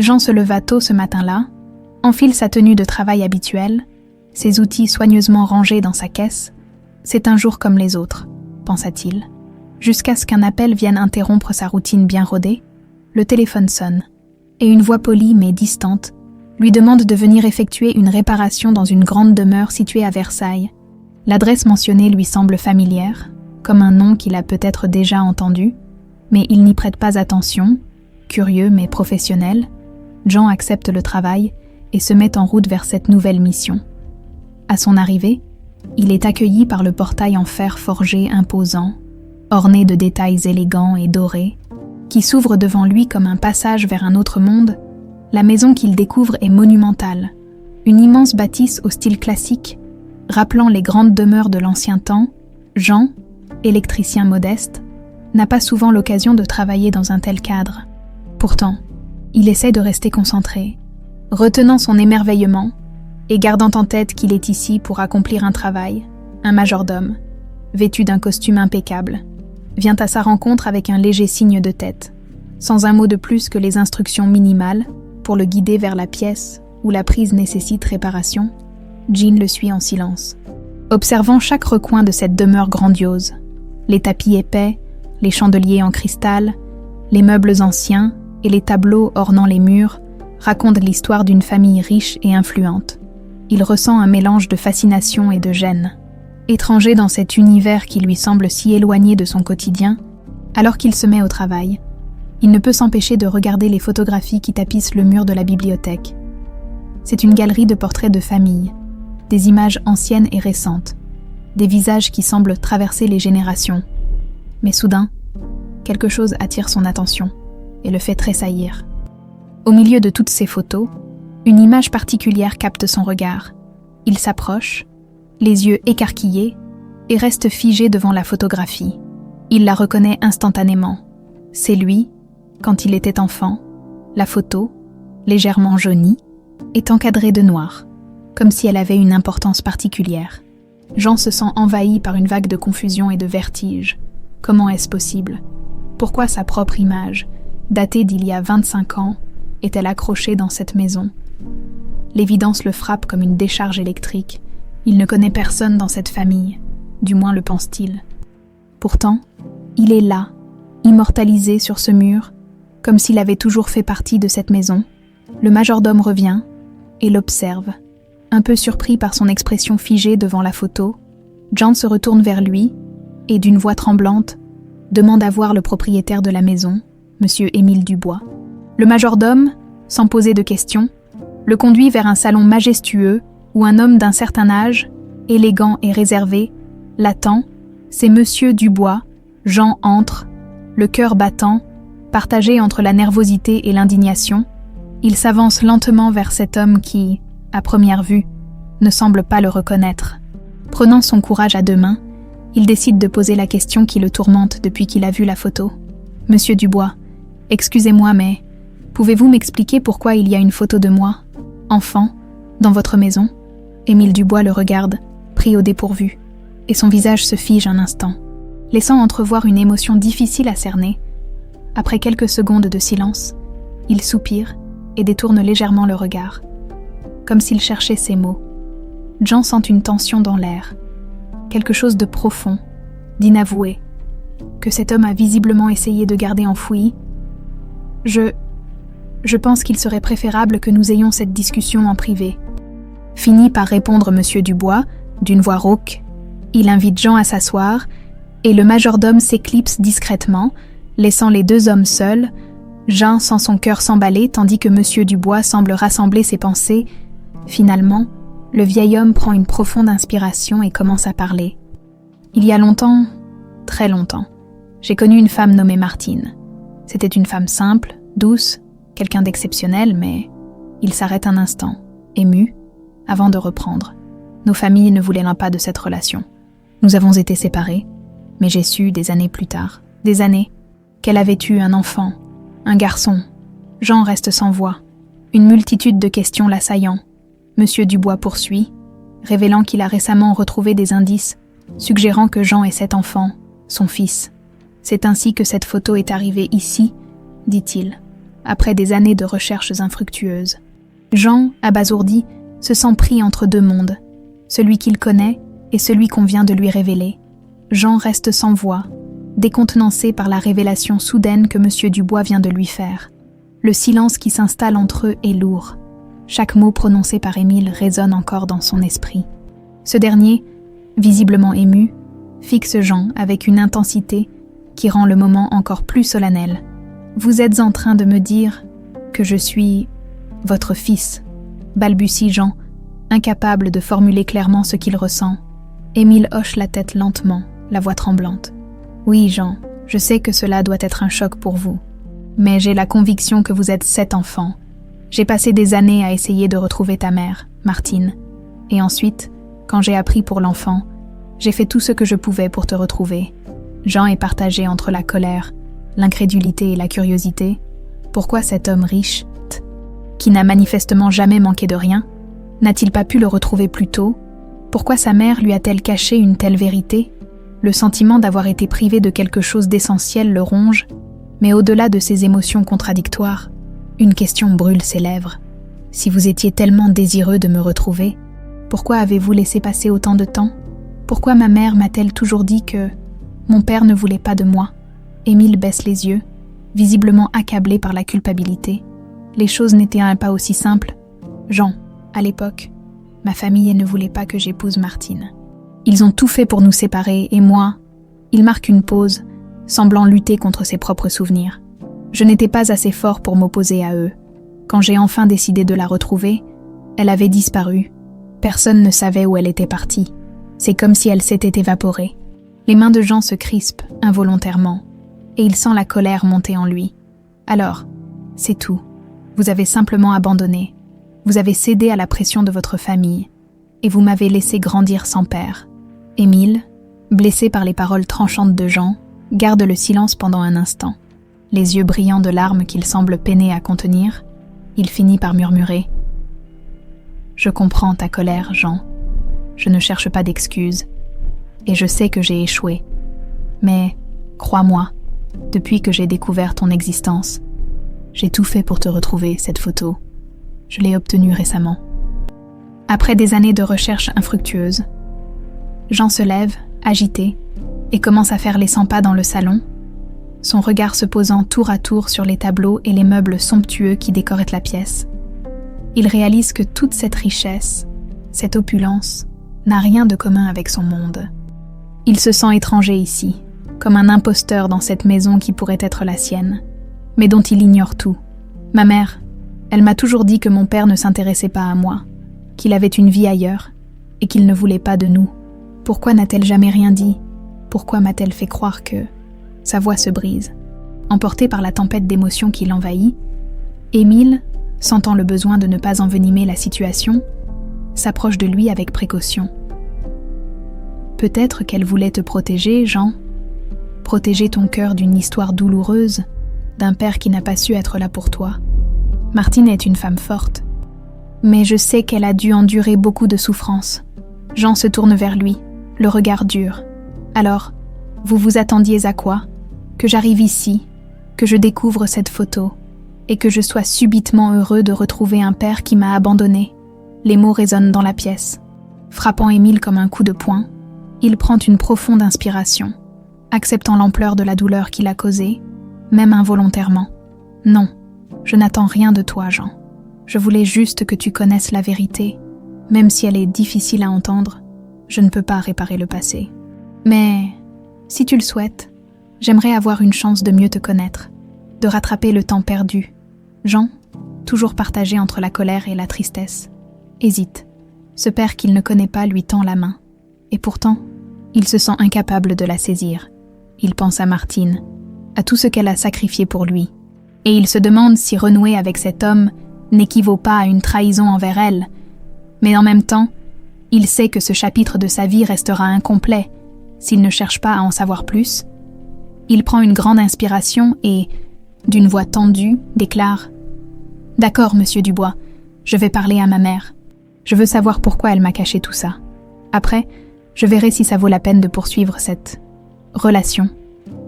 Jean se leva tôt ce matin-là, enfile sa tenue de travail habituelle, ses outils soigneusement rangés dans sa caisse. C'est un jour comme les autres, pensa-t-il, jusqu'à ce qu'un appel vienne interrompre sa routine bien rodée. Le téléphone sonne, et une voix polie mais distante lui demande de venir effectuer une réparation dans une grande demeure située à Versailles. L'adresse mentionnée lui semble familière, comme un nom qu'il a peut-être déjà entendu, mais il n'y prête pas attention. Curieux mais professionnel, Jean accepte le travail et se met en route vers cette nouvelle mission. À son arrivée, il est accueilli par le portail en fer forgé imposant, orné de détails élégants et dorés, qui s'ouvre devant lui comme un passage vers un autre monde. La maison qu'il découvre est monumentale, une immense bâtisse au style classique, rappelant les grandes demeures de l'ancien temps. Jean, électricien modeste, n'a pas souvent l'occasion de travailler dans un tel cadre. Pourtant, il essaie de rester concentré, retenant son émerveillement et gardant en tête qu'il est ici pour accomplir un travail. Un majordome, vêtu d'un costume impeccable, vient à sa rencontre avec un léger signe de tête, sans un mot de plus que les instructions minimales pour le guider vers la pièce où la prise nécessite réparation. Jean le suit en silence, observant chaque recoin de cette demeure grandiose, les tapis épais, les chandeliers en cristal, les meubles anciens et les tableaux ornant les murs racontent l'histoire d'une famille riche et influente. Il ressent un mélange de fascination et de gêne. Étranger dans cet univers qui lui semble si éloigné de son quotidien, alors qu'il se met au travail, il ne peut s'empêcher de regarder les photographies qui tapissent le mur de la bibliothèque. C'est une galerie de portraits de famille, des images anciennes et récentes, des visages qui semblent traverser les générations. Mais soudain, quelque chose attire son attention et le fait tressaillir. Au milieu de toutes ces photos, une image particulière capte son regard. Il s'approche, les yeux écarquillés, et reste figé devant la photographie. Il la reconnaît instantanément. C'est lui, quand il était enfant. La photo, légèrement jaunie, est encadrée de noir, comme si elle avait une importance particulière. Jean se sent envahi par une vague de confusion et de vertige. Comment est-ce possible? Pourquoi sa propre image, datée d'il y a 25 ans, est-elle accrochée dans cette maison? L'évidence le frappe comme une décharge électrique. Il ne connaît personne dans cette famille, du moins le pense-t-il. Pourtant, il est là, immortalisé sur ce mur, comme s'il avait toujours fait partie de cette maison. Le majordome revient et l'observe. Un peu surpris par son expression figée devant la photo, Jean se retourne vers lui et, d'une voix tremblante, demande à voir le propriétaire de la maison, M. Émile Dubois. Le majordome, sans poser de questions, le conduit vers un salon majestueux où un homme d'un certain âge, élégant et réservé, l'attend. C'est M. Dubois. Jean entre, le cœur battant, partagé entre la nervosité et l'indignation. Il s'avance lentement vers cet homme qui, à première vue, ne semble pas le reconnaître. Prenant son courage à deux mains, il décide de poser la question qui le tourmente depuis qu'il a vu la photo. « Monsieur Dubois, excusez-moi, mais pouvez-vous m'expliquer pourquoi il y a une photo de moi, enfant, dans votre maison ?» Émile Dubois le regarde, pris au dépourvu, et son visage se fige un instant, laissant entrevoir une émotion difficile à cerner. Après quelques secondes de silence, il soupire et détourne légèrement le regard, comme s'il cherchait ses mots. Jean sent une tension dans l'air, quelque chose de profond, d'inavoué, que cet homme a visiblement essayé de garder enfoui. Je pense qu'il serait préférable que nous ayons cette discussion en privé. Finit par répondre M. Dubois, d'une voix rauque. Il invite Jean à s'asseoir, et le majordome s'éclipse discrètement, laissant les deux hommes seuls. Jean sent son cœur s'emballer, tandis que M. Dubois semble rassembler ses pensées. Finalement, le vieil homme prend une profonde inspiration et commence à parler. « Il y a longtemps, très longtemps, j'ai connu une femme nommée Martine. C'était une femme simple, douce, quelqu'un d'exceptionnel, mais il s'arrête un instant, ému, avant de reprendre. Nos familles ne voulaient l'un pas de cette relation. Nous avons été séparés, mais j'ai su des années plus tard, des années, qu'elle avait eu un enfant, un garçon. Jean reste sans voix, une multitude de questions l'assaillant. Monsieur Dubois poursuit, révélant qu'il a récemment retrouvé des indices, suggérant que Jean est cet enfant, son fils. C'est ainsi que cette photo est arrivée ici, dit-il. après des années de recherches infructueuses. Jean, abasourdi, se sent pris entre deux mondes, celui qu'il connaît et celui qu'on vient de lui révéler. Jean reste sans voix, décontenancé par la révélation soudaine que M. Dubois vient de lui faire. Le silence qui s'installe entre eux est lourd. Chaque mot prononcé par Émile résonne encore dans son esprit. Ce dernier, visiblement ému, fixe Jean avec une intensité qui rend le moment encore plus solennel. « Vous êtes en train de me dire que je suis votre fils », balbutie Jean, incapable de formuler clairement ce qu'il ressent. Émile hoche la tête lentement, la voix tremblante. « Oui, Jean, je sais que cela doit être un choc pour vous. Mais j'ai la conviction que vous êtes cet enfant. J'ai passé des années à essayer de retrouver ta mère, Martine. Et ensuite, quand j'ai appris pour l'enfant, j'ai fait tout ce que je pouvais pour te retrouver. » Jean est partagé entre la colère, l'incrédulité et la curiosité. Pourquoi cet homme riche, qui n'a manifestement jamais manqué de rien, n'a-t-il pas pu le retrouver plus tôt? Pourquoi sa mère lui a-t-elle caché une telle vérité? Le sentiment d'avoir été privé de quelque chose d'essentiel le ronge, mais au-delà de ces émotions contradictoires, une question brûle ses lèvres. Si vous étiez tellement désireux de me retrouver, pourquoi avez-vous laissé passer autant de temps? Pourquoi ma mère m'a-t-elle toujours dit que mon père ne voulait pas de moi? Émile baisse les yeux, visiblement accablé par la culpabilité. Les choses n'étaient pas aussi simples. Jean, à l'époque, ma famille ne voulait pas que j'épouse Martine. Ils ont tout fait pour nous séparer et moi, il marque une pause, semblant lutter contre ses propres souvenirs. Je n'étais pas assez fort pour m'opposer à eux. Quand j'ai enfin décidé de la retrouver, elle avait disparu. Personne ne savait où elle était partie. C'est comme si elle s'était évaporée. Les mains de Jean se crispent involontairement, et il sent la colère monter en lui. Alors, c'est tout. Vous avez simplement abandonné. Vous avez cédé à la pression de votre famille, et vous m'avez laissé grandir sans père. Émile, blessé par les paroles tranchantes de Jean, garde le silence pendant un instant. Les yeux brillants de larmes qu'il semble peiner à contenir, il finit par murmurer « Je comprends ta colère, Jean. Je ne cherche pas d'excuses. Et je sais que j'ai échoué. Mais, crois-moi, depuis que j'ai découvert ton existence, j'ai tout fait pour te retrouver, cette photo. Je l'ai obtenue récemment. » Après des années de recherches infructueuses, Jean se lève, agité, et commence à faire les 100 pas dans le salon, son regard se posant tour à tour sur les tableaux et les meubles somptueux qui décorent la pièce. Il réalise que toute cette richesse, cette opulence, n'a rien de commun avec son monde. Il se sent étranger ici, comme un imposteur dans cette maison qui pourrait être la sienne, mais dont il ignore tout. Ma mère, elle m'a toujours dit que mon père ne s'intéressait pas à moi, qu'il avait une vie ailleurs, et qu'il ne voulait pas de nous. Pourquoi n'a-t-elle jamais rien dit? Pourquoi m'a-t-elle fait croire que... Sa voix se brise. Emporté par la tempête d'émotions qui l'envahit, Émile, sentant le besoin de ne pas envenimer la situation, s'approche de lui avec précaution. Peut-être qu'elle voulait te protéger, Jean. Protéger ton cœur d'une histoire douloureuse, d'un père qui n'a pas su être là pour toi. Martine est une femme forte, mais je sais qu'elle a dû endurer beaucoup de souffrances. Jean se tourne vers lui, le regard dur. Alors, vous vous attendiez à quoi? Que j'arrive ici, que je découvre cette photo, et que je sois subitement heureux de retrouver un père qui m'a abandonné. Les mots résonnent dans la pièce. Frappant Émile comme un coup de poing, il prend une profonde inspiration, acceptant l'ampleur de la douleur qu'il a causée, même involontairement. Non, je n'attends rien de toi, Jean. Je voulais juste que tu connaisses la vérité. Même si elle est difficile à entendre, je ne peux pas réparer le passé. Mais, si tu le souhaites, j'aimerais avoir une chance de mieux te connaître, de rattraper le temps perdu. Jean, toujours partagé entre la colère et la tristesse, hésite. Ce père qu'il ne connaît pas lui tend la main. Et pourtant, il se sent incapable de la saisir. Il pense à Martine, à tout ce qu'elle a sacrifié pour lui. Et il se demande si renouer avec cet homme n'équivaut pas à une trahison envers elle. Mais en même temps, il sait que ce chapitre de sa vie restera incomplet s'il ne cherche pas à en savoir plus. Il prend une grande inspiration et, d'une voix tendue, déclare « D'accord, monsieur Dubois, je vais parler à ma mère. Je veux savoir pourquoi elle m'a caché tout ça. Après, je verrai si ça vaut la peine de poursuivre cette relation. »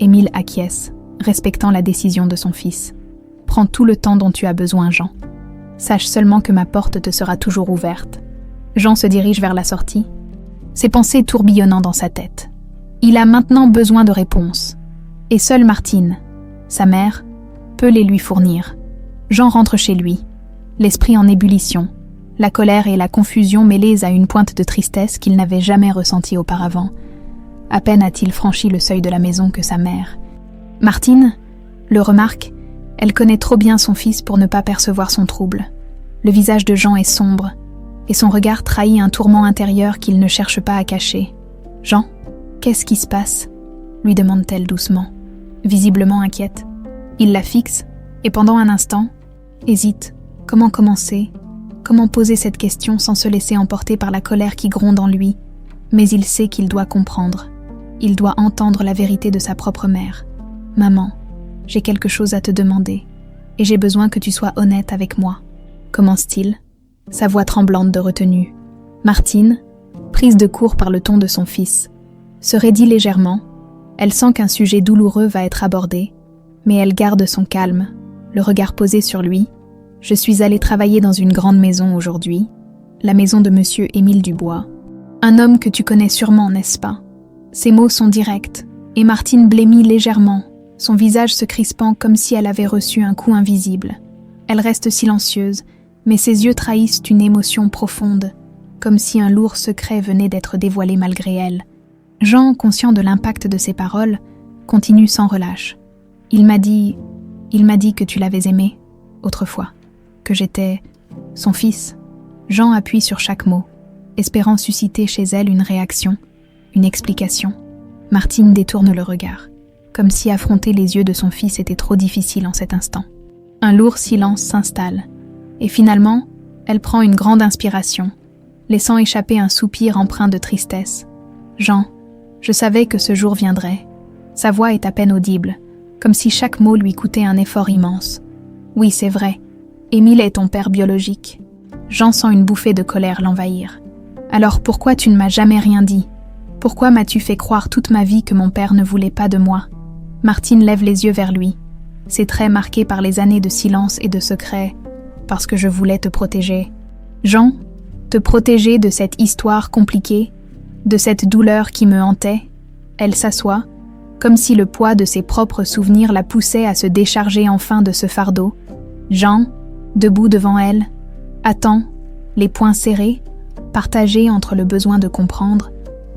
Émile acquiesce, respectant la décision de son fils. « Prends tout le temps dont tu as besoin, Jean. Sache seulement que ma porte te sera toujours ouverte. » Jean se dirige vers la sortie, ses pensées tourbillonnant dans sa tête. Il a maintenant besoin de réponses. Et seule Martine, sa mère, peut les lui fournir. Jean rentre chez lui, l'esprit en ébullition, la colère et la confusion mêlées à une pointe de tristesse qu'il n'avait jamais ressentie auparavant. À peine a-t-il franchi le seuil de la maison que sa mère. Martine le remarque, elle connaît trop bien son fils pour ne pas percevoir son trouble. Le visage de Jean est sombre, et son regard trahit un tourment intérieur qu'il ne cherche pas à cacher. « Jean, qu'est-ce qui se passe ?» lui demande-t-elle doucement, visiblement inquiète. Il la fixe, et pendant un instant, hésite. Comment commencer ? Comment poser cette question sans se laisser emporter par la colère qui gronde en lui ? Mais il sait qu'il doit comprendre. Il doit entendre la vérité de sa propre mère. « Maman, j'ai quelque chose à te demander, et j'ai besoin que tu sois honnête avec moi. » Commence-t-il, sa voix tremblante de retenue. Martine, prise de court par le ton de son fils, se raidit légèrement. Elle sent qu'un sujet douloureux va être abordé, mais elle garde son calme, le regard posé sur lui. « Je suis allée travailler dans une grande maison aujourd'hui, la maison de Monsieur Émile Dubois. Un homme que tu connais sûrement, n'est-ce pas ?» Ses mots sont directs, et Martine blêmit légèrement, son visage se crispant comme si elle avait reçu un coup invisible. Elle reste silencieuse, mais ses yeux trahissent une émotion profonde, comme si un lourd secret venait d'être dévoilé malgré elle. Jean, conscient de l'impact de ses paroles, continue sans relâche. « Il m'a dit que tu l'avais aimé, autrefois, que j'étais son fils. » Jean appuie sur chaque mot, espérant susciter chez elle une réaction, une explication. Martine détourne le regard, comme si affronter les yeux de son fils était trop difficile en cet instant. Un lourd silence s'installe, et finalement, elle prend une grande inspiration, laissant échapper un soupir empreint de tristesse. « Jean, je savais que ce jour viendrait. » Sa voix est à peine audible, comme si chaque mot lui coûtait un effort immense. « Oui, c'est vrai, Émile est ton père biologique. » Jean sent une bouffée de colère l'envahir. « Alors pourquoi tu ne m'as jamais rien dit ? Pourquoi m'as-tu fait croire toute ma vie que mon père ne voulait pas de moi ?» Martine lève les yeux vers lui, ses traits marqués par les années de silence et de secret. « Parce que je voulais te protéger. » Jean, te protéger de cette histoire compliquée, de cette douleur qui me hantait. Elle s'assoit, comme si le poids de ses propres souvenirs la poussait à se décharger enfin de ce fardeau. Jean, debout devant elle, attend, les poings serrés, partagés entre le besoin de comprendre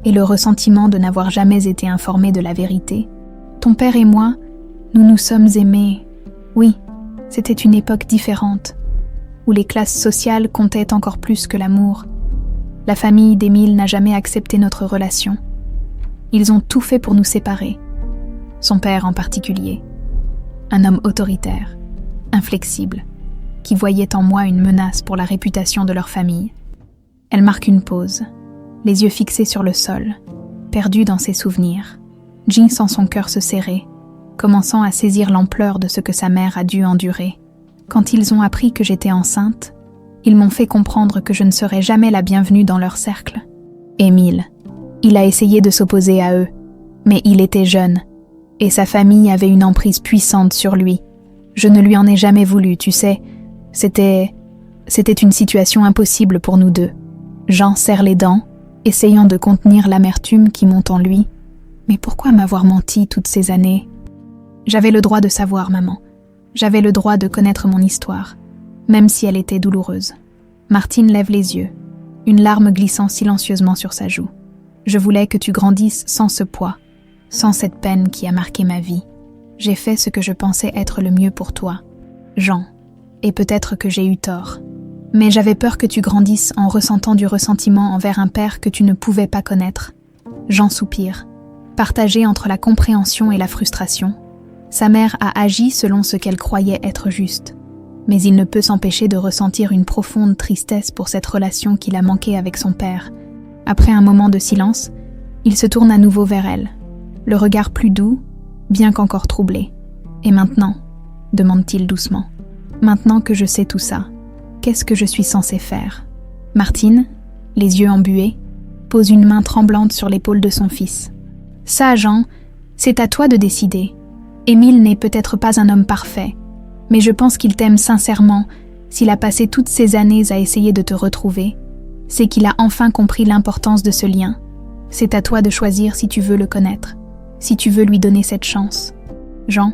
et le ressentiment de n'avoir jamais été informé de la vérité. « Ton père et moi, nous nous sommes aimés. Oui, c'était une époque différente, où les classes sociales comptaient encore plus que l'amour. La famille d'Émile n'a jamais accepté notre relation. Ils ont tout fait pour nous séparer. Son père en particulier. Un homme autoritaire, inflexible, qui voyait en moi une menace pour la réputation de leur famille. » Elle marque une pause, les yeux fixés sur le sol, perdue dans ses souvenirs. Jean sent son cœur se serrer, commençant à saisir l'ampleur de ce que sa mère a dû endurer. Quand ils ont appris que j'étais enceinte, ils m'ont fait comprendre que je ne serais jamais la bienvenue dans leur cercle. Émile, il a essayé de s'opposer à eux, mais il était jeune, et sa famille avait une emprise puissante sur lui. Je ne lui en ai jamais voulu, tu sais. C'était une situation impossible pour nous deux. Jean serre les dents, essayant de contenir l'amertume qui monte en lui. Mais pourquoi m'avoir menti toutes ces années ? J'avais le droit de savoir, maman. J'avais le droit de connaître mon histoire, même si elle était douloureuse. Martine lève les yeux, une larme glissant silencieusement sur sa joue. Je voulais que tu grandisses sans ce poids, sans cette peine qui a marqué ma vie. J'ai fait ce que je pensais être le mieux pour toi, Jean, et peut-être que j'ai eu tort. Mais j'avais peur que tu grandisses en ressentant du ressentiment envers un père que tu ne pouvais pas connaître. Jean soupire, partagé entre la compréhension et la frustration. Sa mère a agi selon ce qu'elle croyait être juste, mais il ne peut s'empêcher de ressentir une profonde tristesse pour cette relation qu'il a manquée avec son père. Après un moment de silence, il se tourne à nouveau vers elle, le regard plus doux, bien qu'encore troublé. « Et maintenant ?» demande-t-il doucement. « Maintenant que je sais tout ça, qu'est-ce que je suis censée faire ?» Martine, les yeux embués, pose une main tremblante sur l'épaule de son fils. « Ça, Jean, c'est à toi de décider. Émile n'est peut-être pas un homme parfait, Mais je pense qu'il t'aime sincèrement. S'il a passé toutes ces années à essayer de te retrouver, c'est qu'il a enfin compris l'importance de ce lien. C'est à toi de choisir si tu veux le connaître, si tu veux lui donner cette chance. Jean,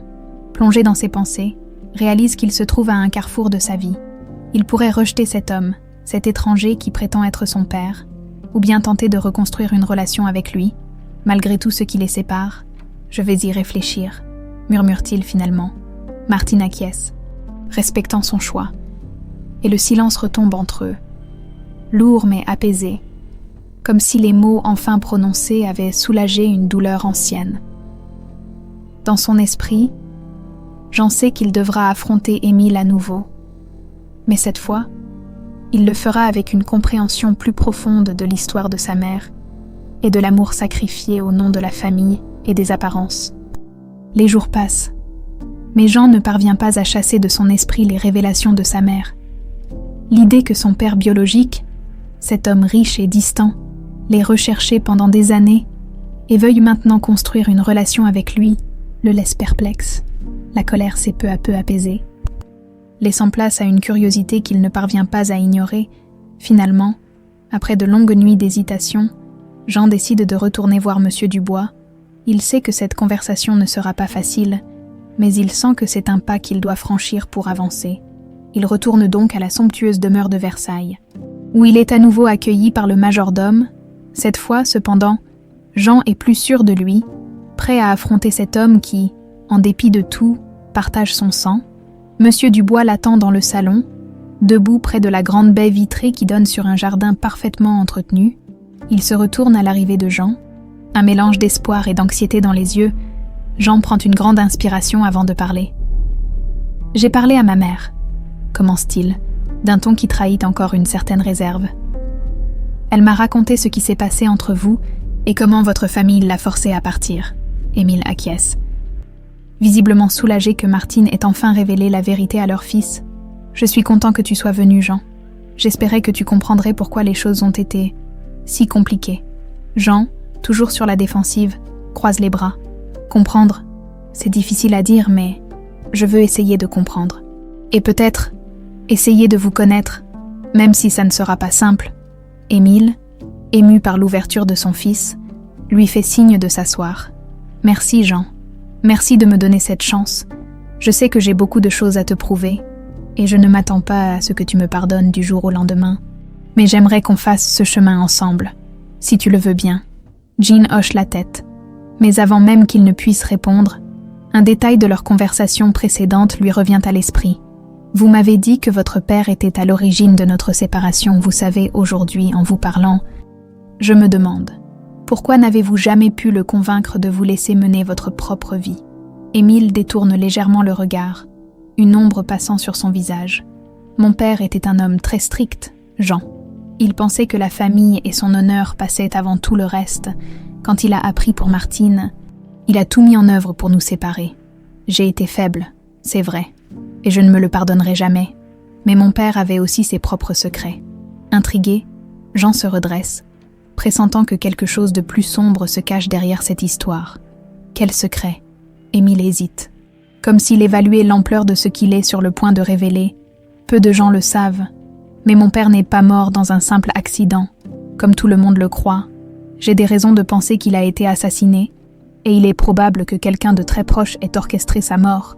plongé dans ses pensées, réalise qu'il se trouve à un carrefour de sa vie. Il pourrait rejeter cet homme, cet étranger qui prétend être son père, ou bien tenter de reconstruire une relation avec lui, malgré tout ce qui les sépare. « Je vais y réfléchir », murmure-t-il finalement. Martine acquiesce, respectant son choix, et le silence retombe entre eux, lourd mais apaisé, comme si les mots enfin prononcés avaient soulagé une douleur ancienne. Dans son esprit, Jean sait qu'il devra affronter Émile à nouveau, mais cette fois, il le fera avec une compréhension plus profonde de l'histoire de sa mère et de l'amour sacrifié au nom de la famille et des apparences. Les jours passent, mais Jean ne parvient pas à chasser de son esprit les révélations de sa mère. L'idée que son père biologique, cet homme riche et distant, l'ait recherché pendant des années et veuille maintenant construire une relation avec lui, le laisse perplexe. La colère s'est peu à peu apaisée. Laissant place à une curiosité qu'il ne parvient pas à ignorer, finalement, après de longues nuits d'hésitation, Jean décide de retourner voir Monsieur Dubois. Il sait que cette conversation ne sera pas facile, mais il sent que c'est un pas qu'il doit franchir pour avancer. Il retourne donc à la somptueuse demeure de Versailles, où il est à nouveau accueilli par le majordome. Cette fois, cependant, Jean est plus sûr de lui, prêt à affronter cet homme qui, en dépit de tout, partage son sang. Monsieur Dubois l'attend dans le salon, debout près de la grande baie vitrée qui donne sur un jardin parfaitement entretenu. Il se retourne à l'arrivée de Jean. Un mélange d'espoir et d'anxiété dans les yeux, Jean prend une grande inspiration avant de parler. « J'ai parlé à ma mère », commence-t-il, d'un ton qui trahit encore une certaine réserve. « Elle m'a raconté ce qui s'est passé entre vous et comment votre famille l'a forcé à partir. » Émile acquiesce. Visiblement soulagé que Martine ait enfin révélé la vérité à leur fils. « Je suis content que tu sois venu, Jean. J'espérais que tu comprendrais pourquoi les choses ont été si compliquées. » Jean, toujours sur la défensive, croise les bras. Comprendre, c'est difficile à dire, mais je veux essayer de comprendre. Et peut-être essayer de vous connaître, même si ça ne sera pas simple. Émile, ému par l'ouverture de son fils, lui fait signe de s'asseoir. Merci, Jean. Merci de me donner cette chance. Je sais que j'ai beaucoup de choses à te prouver, et je ne m'attends pas à ce que tu me pardonnes du jour au lendemain, mais j'aimerais qu'on fasse ce chemin ensemble, si tu le veux bien. Jean hoche la tête, mais avant même qu'il ne puisse répondre, un détail de leur conversation précédente lui revient à l'esprit. Vous m'avez dit que votre père était à l'origine de notre séparation, vous savez, aujourd'hui, en vous parlant. Je me demande, pourquoi n'avez-vous jamais pu le convaincre de vous laisser mener votre propre vie? Émile détourne légèrement le regard, une ombre passant sur son visage. Mon père était un homme très strict, Jean. Il pensait que la famille et son honneur passaient avant tout le reste. Quand il a appris pour Martine, il a tout mis en œuvre pour nous séparer. J'ai été faible, c'est vrai, et je ne me le pardonnerai jamais. Mais mon père avait aussi ses propres secrets. Intrigué, Jean se redresse, pressentant que quelque chose de plus sombre se cache derrière cette histoire. Quel secret? Émile hésite, comme s'il évaluait l'ampleur de ce qu'il est sur le point de révéler. Peu de gens le savent, mais mon père n'est pas mort dans un simple accident, comme tout le monde le croit. J'ai des raisons de penser qu'il a été assassiné, et il est probable que quelqu'un de très proche ait orchestré sa mort.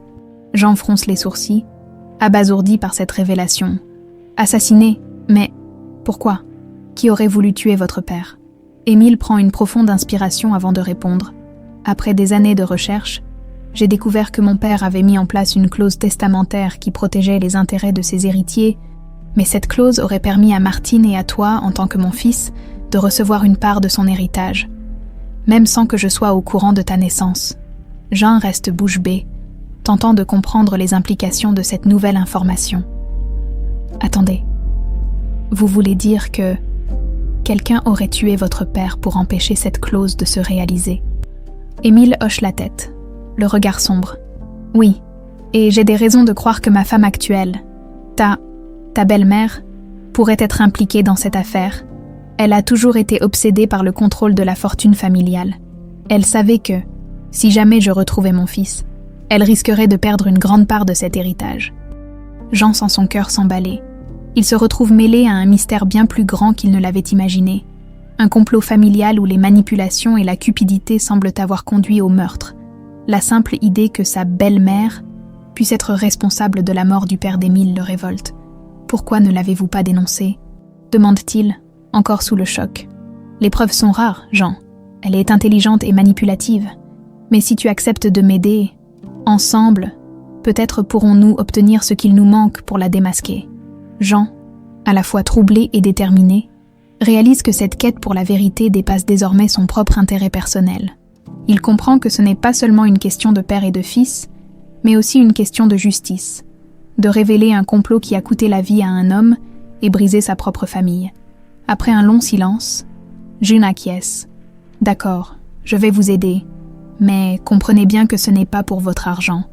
Jean fronce les sourcils, abasourdi par cette révélation. Assassiné? Mais pourquoi? Qui aurait voulu tuer votre père? Émile prend une profonde inspiration avant de répondre. Après des années de recherche, j'ai découvert que mon père avait mis en place une clause testamentaire qui protégeait les intérêts de ses héritiers, mais cette clause aurait permis à Martine et à toi, en tant que mon fils, de recevoir une part de son héritage, même sans que je sois au courant de ta naissance. Jean reste bouche bée, tentant de comprendre les implications de cette nouvelle information. Attendez, vous voulez dire que quelqu'un aurait tué votre père pour empêcher cette clause de se réaliser? Émile hoche la tête, le regard sombre. Oui, et j'ai des raisons de croire que ma femme actuelle, ta belle-mère, pourrait être impliquée dans cette affaire. Elle a toujours été obsédée par le contrôle de la fortune familiale. Elle savait que, si jamais je retrouvais mon fils, Elle risquerait de perdre une grande part de cet héritage. Jean sent son cœur s'emballer. Il se retrouve mêlé à un mystère bien plus grand qu'il ne l'avait imaginé. Un complot familial où les manipulations et la cupidité semblent avoir conduit au meurtre. La simple idée que sa belle-mère puisse être responsable de la mort du père d'Émile le révolte. « Pourquoi ne l'avez-vous pas dénoncé ?» demande-t-il, encore sous le choc. « Les preuves sont rares, Jean. Elle est intelligente et manipulative. Mais si tu acceptes de m'aider, ensemble, peut-être pourrons-nous obtenir ce qu'il nous manque pour la démasquer. » Jean, à la fois troublé et déterminé, réalise que cette quête pour la vérité dépasse désormais son propre intérêt personnel. Il comprend que ce n'est pas seulement une question de père et de fils, mais aussi une question de justice, de révéler un complot qui a coûté la vie à un homme et brisé sa propre famille. Après un long silence, June acquiesce. « D'accord, je vais vous aider, mais comprenez bien que ce n'est pas pour votre argent,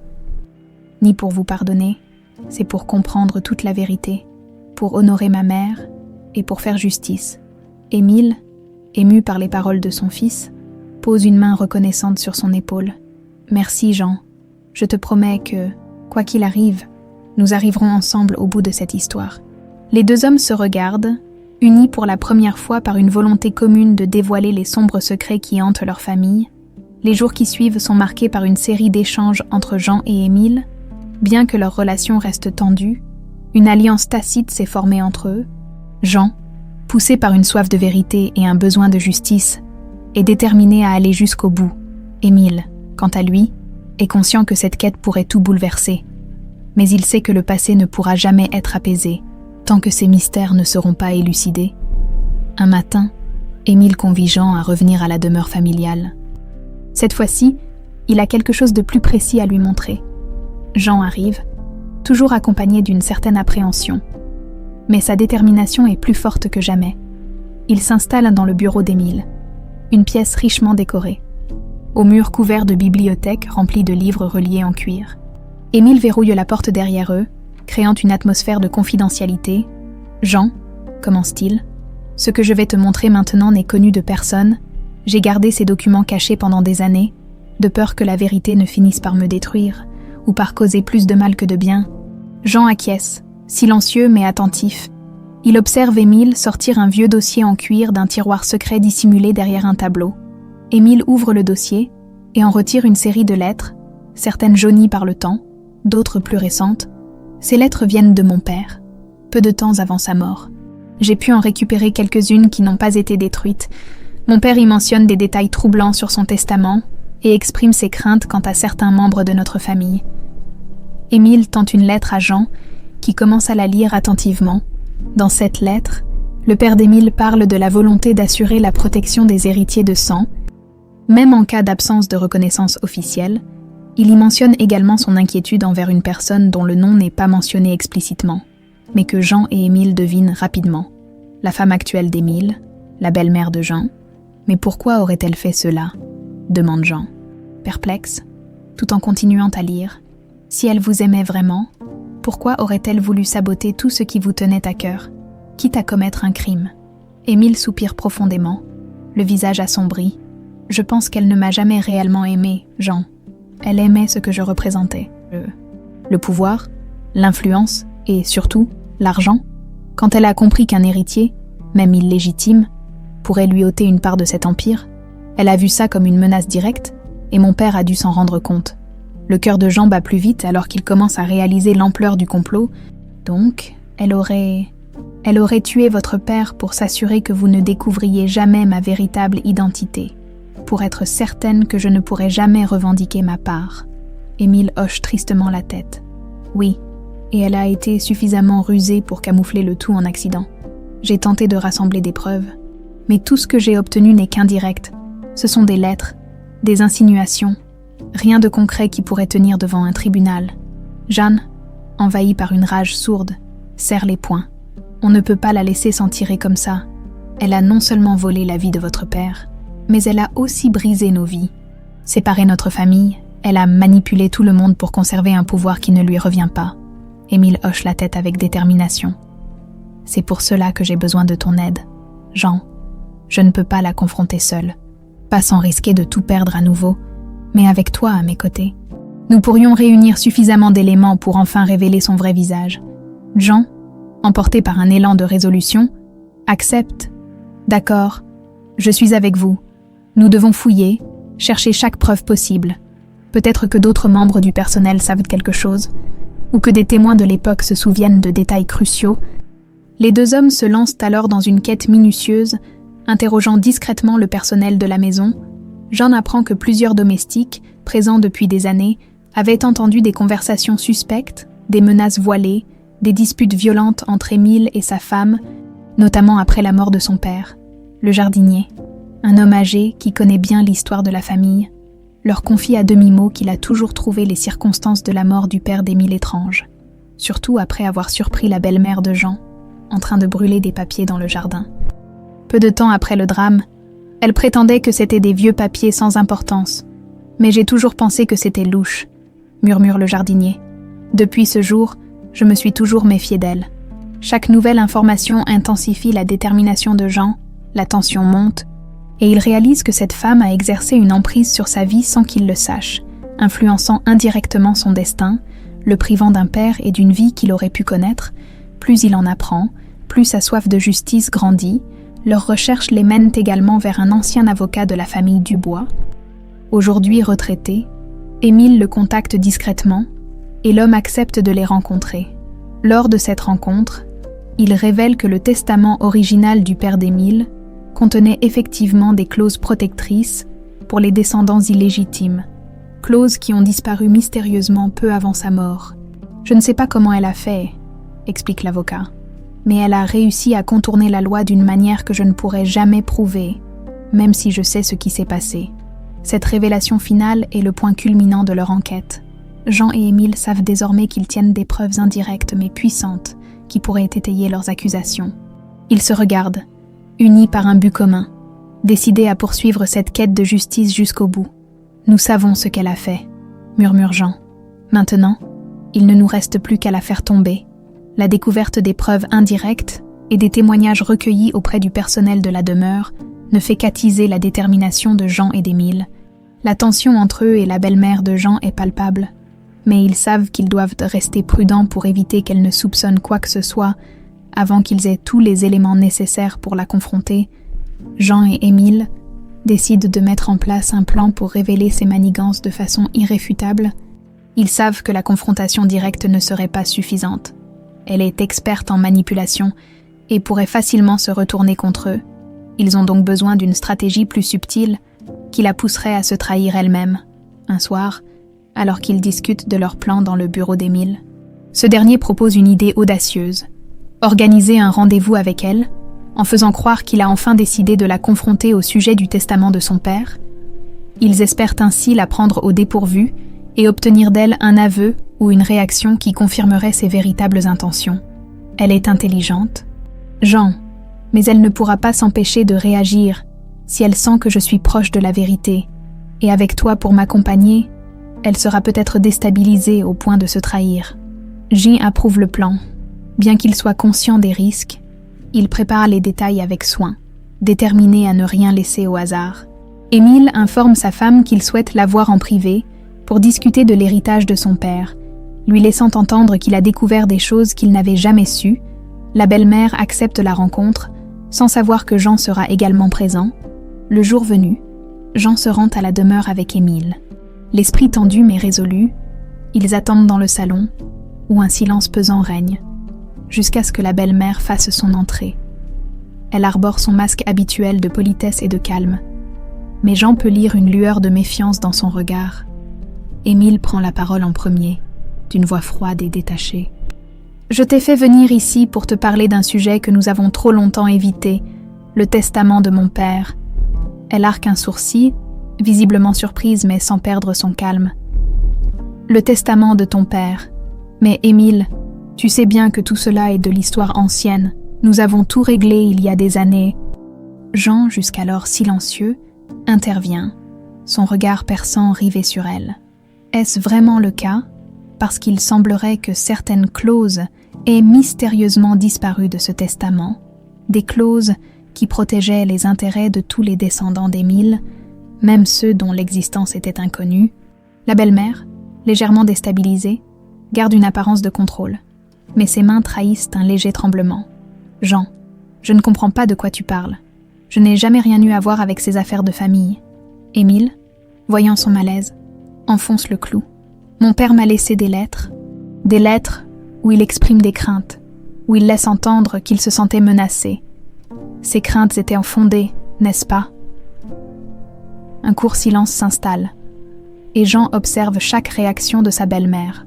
ni pour vous pardonner, c'est pour comprendre toute la vérité, pour honorer ma mère et pour faire justice. » Émile, ému par les paroles de son fils, pose une main reconnaissante sur son épaule. « Merci, Jean. Je te promets que, quoi qu'il arrive, nous arriverons ensemble au bout de cette histoire. » Les deux hommes se regardent, unis pour la première fois par une volonté commune de dévoiler les sombres secrets qui hantent leur famille. Les jours qui suivent sont marqués par une série d'échanges entre Jean et Émile. Bien que leur relation reste tendue, une alliance tacite s'est formée entre eux. Jean, poussé par une soif de vérité et un besoin de justice, est déterminé à aller jusqu'au bout. Émile, quant à lui, est conscient que cette quête pourrait tout bouleverser. Mais il sait que le passé ne pourra jamais être apaisé, tant que ces mystères ne seront pas élucidés. Un matin, Émile convie Jean à revenir à la demeure familiale. Cette fois-ci, il a quelque chose de plus précis à lui montrer. Jean arrive, toujours accompagné d'une certaine appréhension. Mais sa détermination est plus forte que jamais. Il s'installe dans le bureau d'Émile, une pièce richement décorée, aux murs couverts de bibliothèques remplies de livres reliés en cuir. Émile verrouille la porte derrière eux, créant une atmosphère de confidentialité. « Jean, commence-t-il, ce que je vais te montrer maintenant n'est connu de personne. J'ai gardé ces documents cachés pendant des années, de peur que la vérité ne finisse par me détruire, ou par causer plus de mal que de bien. » Jean acquiesce, silencieux mais attentif. Il observe Émile sortir un vieux dossier en cuir d'un tiroir secret dissimulé derrière un tableau. Émile ouvre le dossier et en retire une série de lettres, certaines jaunies par le temps, d'autres plus récentes. Ces lettres viennent de mon père, peu de temps avant sa mort. J'ai pu en récupérer quelques-unes qui n'ont pas été détruites. Mon père y mentionne des détails troublants sur son testament et exprime ses craintes quant à certains membres de notre famille. Émile tend une lettre à Jean, qui commence à la lire attentivement. Dans cette lettre, le père d'Émile parle de la volonté d'assurer la protection des héritiers de sang. Même en cas d'absence de reconnaissance officielle, il y mentionne également son inquiétude envers une personne dont le nom n'est pas mentionné explicitement, mais que Jean et Émile devinent rapidement. La femme actuelle d'Émile, la belle-mère de Jean. « Mais pourquoi aurait-elle fait cela ?» demande Jean, perplexe, tout en continuant à lire. « Si elle vous aimait vraiment, pourquoi aurait-elle voulu saboter tout ce qui vous tenait à cœur, quitte à commettre un crime ?» Émile soupire profondément, le visage assombri. « Je pense qu'elle ne m'a jamais réellement aimé, Jean. Elle aimait ce que je représentais. Le pouvoir, l'influence et surtout l'argent. Quand elle a compris qu'un héritier, même illégitime, pourrait lui ôter une part de cet empire, elle a vu ça comme une menace directe et mon père a dû s'en rendre compte. Le cœur de Jean bat plus vite alors qu'il commence à réaliser l'ampleur du complot. Donc, elle aurait tué votre père pour s'assurer que vous ne découvriez jamais ma véritable identité, pour être certaine que je ne pourrais jamais revendiquer ma part. » Émile hoche tristement la tête. « Oui, et elle a été suffisamment rusée pour camoufler le tout en accident. J'ai tenté de rassembler des preuves, mais tout ce que j'ai obtenu n'est qu'indirect. Ce sont des lettres, des insinuations, rien de concret qui pourrait tenir devant un tribunal. » Jeanne, envahie par une rage sourde, serre les poings. « On ne peut pas la laisser s'en tirer comme ça. Elle a non seulement volé la vie de votre père, mais elle a aussi brisé nos vies. Séparé notre famille, elle a manipulé tout le monde pour conserver un pouvoir qui ne lui revient pas. » Émile hoche la tête avec détermination. « C'est pour cela que j'ai besoin de ton aide. Jean, je ne peux pas la confronter seule. Pas sans risquer de tout perdre à nouveau, mais avec toi à mes côtés. Nous pourrions réunir suffisamment d'éléments pour enfin révéler son vrai visage. Jean, emporté par un élan de résolution, accepte. D'accord, je suis avec vous. Nous devons fouiller, chercher chaque preuve possible. Peut-être que d'autres membres du personnel savent quelque chose, ou que des témoins de l'époque se souviennent de détails cruciaux. Les deux hommes se lancent alors dans une quête minutieuse, interrogeant discrètement le personnel de la maison. Jean apprend que plusieurs domestiques, présents depuis des années, avaient entendu des conversations suspectes, des menaces voilées, des disputes violentes entre Émile et sa femme, notamment après la mort de son père, le jardinier, un homme âgé qui connaît bien l'histoire de la famille, leur confie à demi-mot qu'il a toujours trouvé les circonstances de la mort du père d'Émile étranges, surtout après avoir surpris la belle-mère de Jean, en train de brûler des papiers dans le jardin. Peu de temps après le drame, elle prétendait que c'était des vieux papiers sans importance, mais j'ai toujours pensé que c'était louche, murmure le jardinier. Depuis ce jour, je me suis toujours méfié d'elle. Chaque nouvelle information intensifie la détermination de Jean, la tension monte, et il réalise que cette femme a exercé une emprise sur sa vie sans qu'il le sache, influençant indirectement son destin, le privant d'un père et d'une vie qu'il aurait pu connaître. Plus il en apprend, plus sa soif de justice grandit. Leurs recherches les mènent également vers un ancien avocat de la famille Dubois. Aujourd'hui retraité, Émile le contacte discrètement, et l'homme accepte de les rencontrer. Lors de cette rencontre, il révèle que le testament original du père d'Émile contenait effectivement des clauses protectrices pour les descendants illégitimes, clauses qui ont disparu mystérieusement peu avant sa mort. Je ne sais pas comment elle a fait, explique l'avocat, mais elle a réussi à contourner la loi d'une manière que je ne pourrais jamais prouver, même si je sais ce qui s'est passé. Cette révélation finale est le point culminant de leur enquête. Jean et Émile savent désormais qu'ils tiennent des preuves indirectes mais puissantes qui pourraient étayer leurs accusations. Ils se regardent, unis par un but commun, décidés à poursuivre cette quête de justice jusqu'au bout. Nous savons ce qu'elle a fait, murmure Jean. Maintenant, il ne nous reste plus qu'à la faire tomber. La découverte des preuves indirectes et des témoignages recueillis auprès du personnel de la demeure ne fait qu'attiser la détermination de Jean et d'Émile. La tension entre eux et la belle-mère de Jean est palpable, mais ils savent qu'ils doivent rester prudents pour éviter qu'elle ne soupçonne quoi que ce soit avant qu'ils aient tous les éléments nécessaires pour la confronter. Jean et Émile décident de mettre en place un plan pour révéler ses manigances de façon irréfutable. Ils savent que la confrontation directe ne serait pas suffisante. Elle est experte en manipulation et pourrait facilement se retourner contre eux. Ils ont donc besoin d'une stratégie plus subtile qui la pousserait à se trahir elle-même. Un soir, alors qu'ils discutent de leur plan dans le bureau d'Émile, ce dernier propose une idée audacieuse. Organiser un rendez-vous avec elle, en faisant croire qu'il a enfin décidé de la confronter au sujet du testament de son père. Ils espèrent ainsi la prendre au dépourvu et obtenir d'elle un aveu ou une réaction qui confirmerait ses véritables intentions. Elle est intelligente, Jean, mais elle ne pourra pas s'empêcher de réagir si elle sent que je suis proche de la vérité, et avec toi pour m'accompagner, elle sera peut-être déstabilisée au point de se trahir. Jean approuve le plan. Bien qu'il soit conscient des risques, il prépare les détails avec soin, déterminé à ne rien laisser au hasard. Émile informe sa femme qu'il souhaite la voir en privé pour discuter de l'héritage de son père, lui laissant entendre qu'il a découvert des choses qu'il n'avait jamais sues. La belle-mère accepte la rencontre, sans savoir que Jean sera également présent. Le jour venu, Jean se rend à la demeure avec Émile. L'esprit tendu mais résolu, ils attendent dans le salon, où un silence pesant règne, jusqu'à ce que la belle-mère fasse son entrée. Elle arbore son masque habituel de politesse et de calme, mais Jean peut lire une lueur de méfiance dans son regard. Émile prend la parole en premier, d'une voix froide et détachée. « Je t'ai fait venir ici pour te parler d'un sujet que nous avons trop longtemps évité, le testament de mon père. » Elle arque un sourcil, visiblement surprise mais sans perdre son calme. « Le testament de ton père. Mais Émile, tu sais bien que tout cela est de l'histoire ancienne. Nous avons tout réglé il y a des années. » Jean, jusqu'alors silencieux, intervient, son regard perçant rivé sur elle. Est-ce vraiment le cas ? Parce qu'il semblerait que certaines clauses aient mystérieusement disparu de ce testament, des clauses qui protégeaient les intérêts de tous les descendants d'Émile, même ceux dont l'existence était inconnue. La belle-mère, légèrement déstabilisé, garde une apparence de contrôle. Mais ses mains trahissent un léger tremblement. « Jean, je ne comprends pas de quoi tu parles. Je n'ai jamais rien eu à voir avec ces affaires de famille. » Émile, voyant son malaise, enfonce le clou. « Mon père m'a laissé des lettres où il exprime des craintes, où il laisse entendre qu'il se sentait menacé. Ces craintes étaient infondées, n'est-ce pas ?» Un court silence s'installe, et Jean observe chaque réaction de sa belle-mère.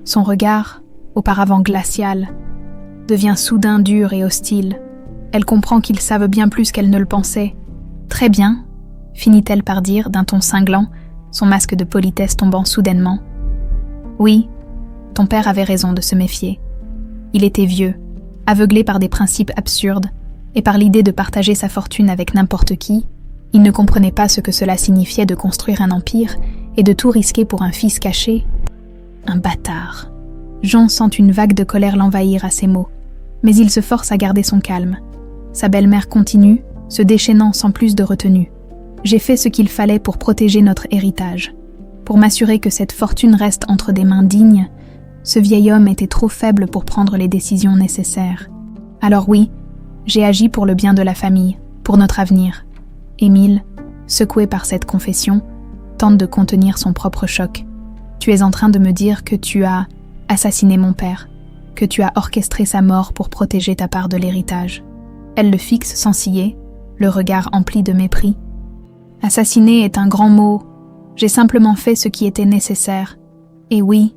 Son regard, auparavant glacial, devient soudain dur et hostile. Elle comprend qu'ils savent bien plus qu'elle ne le pensait. « Très bien », finit-elle par dire d'un ton cinglant, son masque de politesse tombant soudainement. « Oui, ton père avait raison de se méfier. Il était vieux, aveuglé par des principes absurdes, et par l'idée de partager sa fortune avec n'importe qui. Il ne comprenait pas ce que cela signifiait de construire un empire et de tout risquer pour un fils caché. Un bâtard. Jean sent une vague de colère l'envahir à ces mots, mais il se force à garder son calme. Sa belle-mère continue, se déchaînant sans plus de retenue. « J'ai fait ce qu'il fallait pour protéger notre héritage. Pour m'assurer que cette fortune reste entre des mains dignes, ce vieil homme était trop faible pour prendre les décisions nécessaires. Alors oui, j'ai agi pour le bien de la famille, pour notre avenir. » Émile, secoué par cette confession, tente de contenir son propre choc. « Tu es en train de me dire que tu as assassiné mon père, que tu as orchestré sa mort pour protéger ta part de l'héritage. » Elle le fixe sans ciller, le regard empli de mépris. « Assassiner est un grand mot. J'ai simplement fait ce qui était nécessaire. Et oui,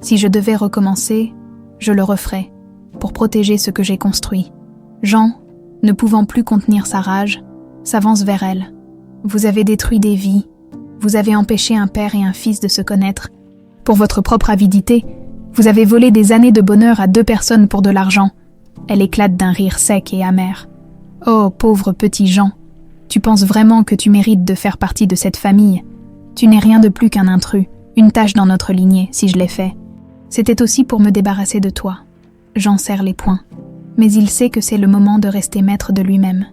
si je devais recommencer, je le referais, pour protéger ce que j'ai construit. » Jean, ne pouvant plus contenir sa rage, s'avance vers elle. « Vous avez détruit des vies. Vous avez empêché un père et un fils de se connaître. Pour votre propre avidité, vous avez volé des années de bonheur à 2 personnes pour de l'argent. » Elle éclate d'un rire sec et amer. « Oh, pauvre petit Jean, tu penses vraiment que tu mérites de faire partie de cette famille? Tu n'es rien de plus qu'un intrus, une tache dans notre lignée, si je l'ai fait. C'était aussi pour me débarrasser de toi. » Jean serre les poings, mais il sait que c'est le moment de rester maître de lui-même.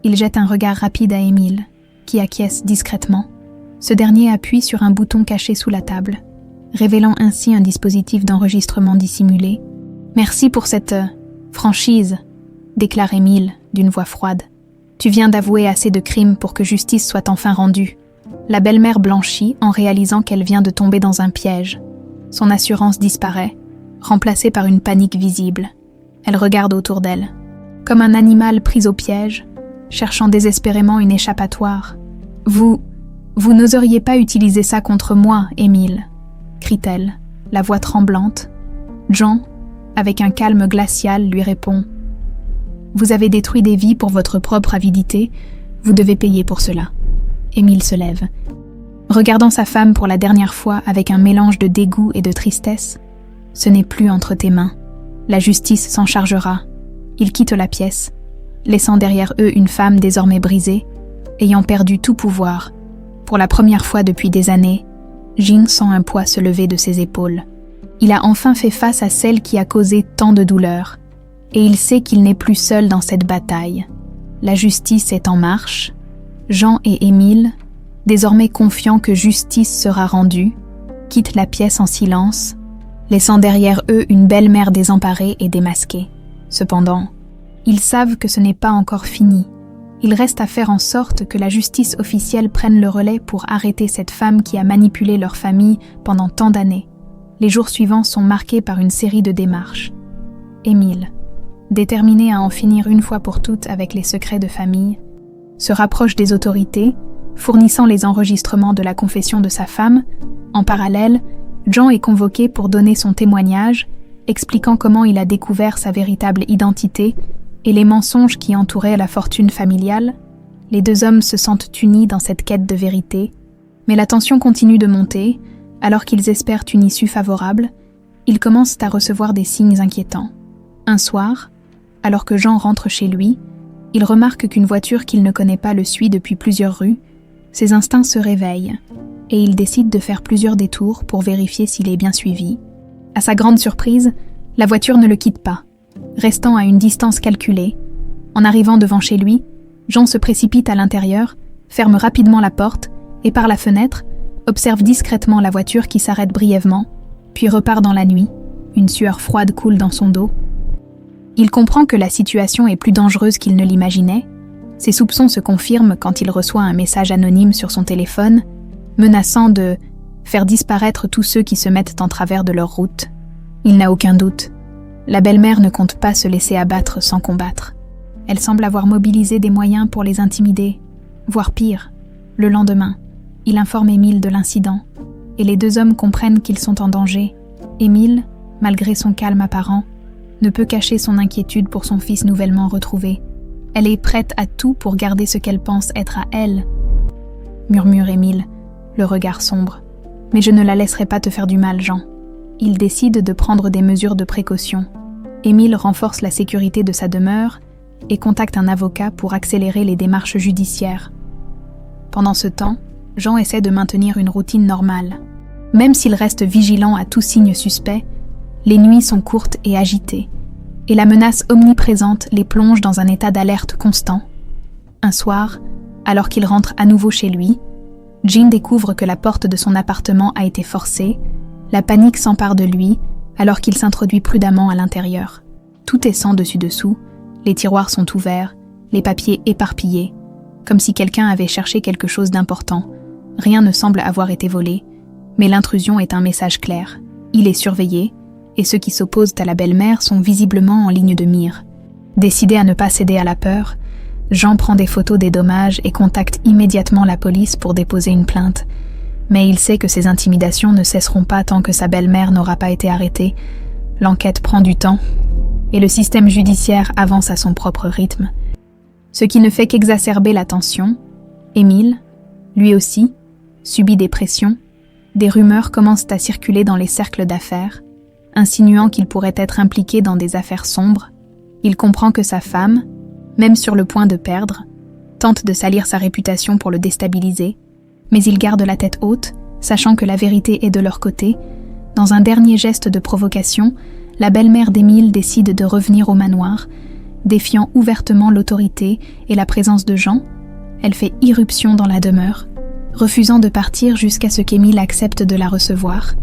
Il jette un regard rapide à Émile, qui acquiesce discrètement. Ce dernier appuie sur un bouton caché sous la table, révélant ainsi un dispositif d'enregistrement dissimulé. « Merci pour cette franchise, » déclare Émile d'une voix froide. « Tu viens d'avouer assez de crimes pour que justice soit enfin rendue. » La belle-mère blanchit en réalisant qu'elle vient de tomber dans un piège. Son assurance disparaît, remplacée par une panique visible. Elle regarde autour d'elle, comme un animal pris au piège, cherchant désespérément une échappatoire. « Vous n'oseriez pas utiliser ça contre moi, Émile » crie-t-elle, la voix tremblante. Jean, avec un calme glacial, lui répond « Vous avez détruit des vies pour votre propre avidité, vous devez payer pour cela. » Émile se lève. Regardant sa femme pour la dernière fois avec un mélange de dégoût et de tristesse, « Ce n'est plus entre tes mains. La justice s'en chargera. » Ils quittent la pièce, laissant derrière eux une femme désormais brisée, ayant perdu tout pouvoir. Pour la première fois depuis des années, Jean sent un poids se lever de ses épaules. Il a enfin fait face à celle qui a causé tant de douleur, et il sait qu'il n'est plus seul dans cette bataille. La justice est en marche. Jean et Émile, désormais confiants que justice sera rendue, quittent la pièce en silence, laissant derrière eux une belle-mère désemparée et démasquée. Cependant, ils savent que ce n'est pas encore fini. Il reste à faire en sorte que la justice officielle prenne le relais pour arrêter cette femme qui a manipulé leur famille pendant tant d'années. Les jours suivants sont marqués par une série de démarches. Émile, déterminé à en finir une fois pour toutes avec les secrets de famille, se rapproche des autorités, fournissant les enregistrements de la confession de sa femme. En parallèle, Jean est convoqué pour donner son témoignage, expliquant comment il a découvert sa véritable identité et les mensonges qui entouraient la fortune familiale. Les 2 hommes se sentent unis dans cette quête de vérité, mais la tension continue de monter. Alors qu'ils espèrent une issue favorable, ils commencent à recevoir des signes inquiétants. Un soir, alors que Jean rentre chez lui, il remarque qu'une voiture qu'il ne connaît pas le suit depuis plusieurs rues. Ses instincts se réveillent, et il décide de faire plusieurs détours pour vérifier s'il est bien suivi. À sa grande surprise, la voiture ne le quitte pas. Restant à une distance calculée, en arrivant devant chez lui, Jean se précipite à l'intérieur, ferme rapidement la porte et par la fenêtre, observe discrètement la voiture qui s'arrête brièvement, puis repart dans la nuit. Une sueur froide coule dans son dos. Il comprend que la situation est plus dangereuse qu'il ne l'imaginait. Ses soupçons se confirment quand il reçoit un message anonyme sur son téléphone, menaçant de faire disparaître tous ceux qui se mettent en travers de leur route. Il n'a aucun doute. La belle-mère ne compte pas se laisser abattre sans combattre. Elle semble avoir mobilisé des moyens pour les intimider, voire pire. Le lendemain, il informe Émile de l'incident, et les deux hommes comprennent qu'ils sont en danger. Émile, malgré son calme apparent, ne peut cacher son inquiétude pour son fils nouvellement retrouvé. Elle est prête à tout pour garder ce qu'elle pense être à elle, murmure Émile, le regard sombre. Mais je ne la laisserai pas te faire du mal, Jean. Il décide de prendre des mesures de précaution. Émile renforce la sécurité de sa demeure et contacte un avocat pour accélérer les démarches judiciaires. Pendant ce temps, Jean essaie de maintenir une routine normale. Même s'il reste vigilant à tout signe suspect, les nuits sont courtes et agitées, et la menace omniprésente les plonge dans un état d'alerte constant. Un soir, alors qu'il rentre à nouveau chez lui, Jean découvre que la porte de son appartement a été forcée. La panique s'empare de lui alors qu'il s'introduit prudemment à l'intérieur. Tout est sans dessus-dessous, les tiroirs sont ouverts, les papiers éparpillés, comme si quelqu'un avait cherché quelque chose d'important. Rien ne semble avoir été volé, mais l'intrusion est un message clair. Il est surveillé, et ceux qui s'opposent à la belle-mère sont visiblement en ligne de mire. Décidé à ne pas céder à la peur, Jean prend des photos des dommages et contacte immédiatement la police pour déposer une plainte. Mais il sait que ces intimidations ne cesseront pas tant que sa belle-mère n'aura pas été arrêtée. L'enquête prend du temps, et le système judiciaire avance à son propre rythme. Ce qui ne fait qu'exacerber la tension. Émile, lui aussi, subit des pressions. Des rumeurs commencent à circuler dans les cercles d'affaires, insinuant qu'il pourrait être impliqué dans des affaires sombres. Il comprend que sa femme, même sur le point de perdre, tente de salir sa réputation pour le déstabiliser, mais il garde la tête haute, sachant que la vérité est de leur côté. Dans un dernier geste de provocation, la belle-mère d'Émile décide de revenir au manoir, défiant ouvertement l'autorité et la présence de Jean. Elle fait irruption dans la demeure, refusant de partir jusqu'à ce qu'Émile accepte de la recevoir.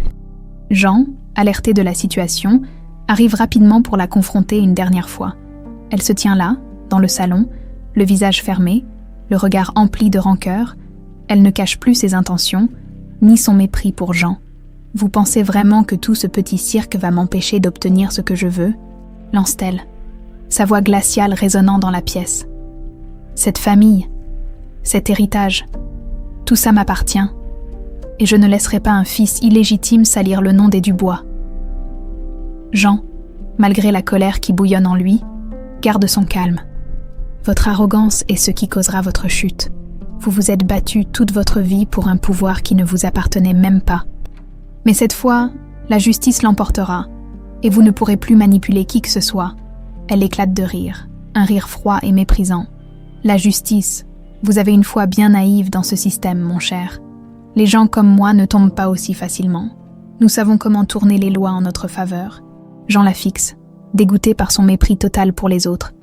Jean, alerté de la situation, arrive rapidement pour la confronter une dernière fois. Elle se tient là, dans le salon, le visage fermé, le regard empli de rancœur. Elle ne cache plus ses intentions, ni son mépris pour Jean. « Vous pensez vraiment que tout ce petit cirque va m'empêcher d'obtenir ce que je veux ?» lance-t-elle, sa voix glaciale résonnant dans la pièce. « Cette famille, cet héritage, tout ça m'appartient, et je ne laisserai pas un fils illégitime salir le nom des Dubois. » Jean, malgré la colère qui bouillonne en lui, garde son calme. « Votre arrogance est ce qui causera votre chute. Vous vous êtes battu toute votre vie pour un pouvoir qui ne vous appartenait même pas. Mais cette fois, la justice l'emportera, et vous ne pourrez plus manipuler qui que ce soit. » Elle éclate de rire, un rire froid et méprisant. « La justice, vous avez une foi bien naïve dans ce système, mon cher. Les gens comme moi ne tombent pas aussi facilement. Nous savons comment tourner les lois en notre faveur. » Jean la fixe, dégoûté par son mépris total pour les autres.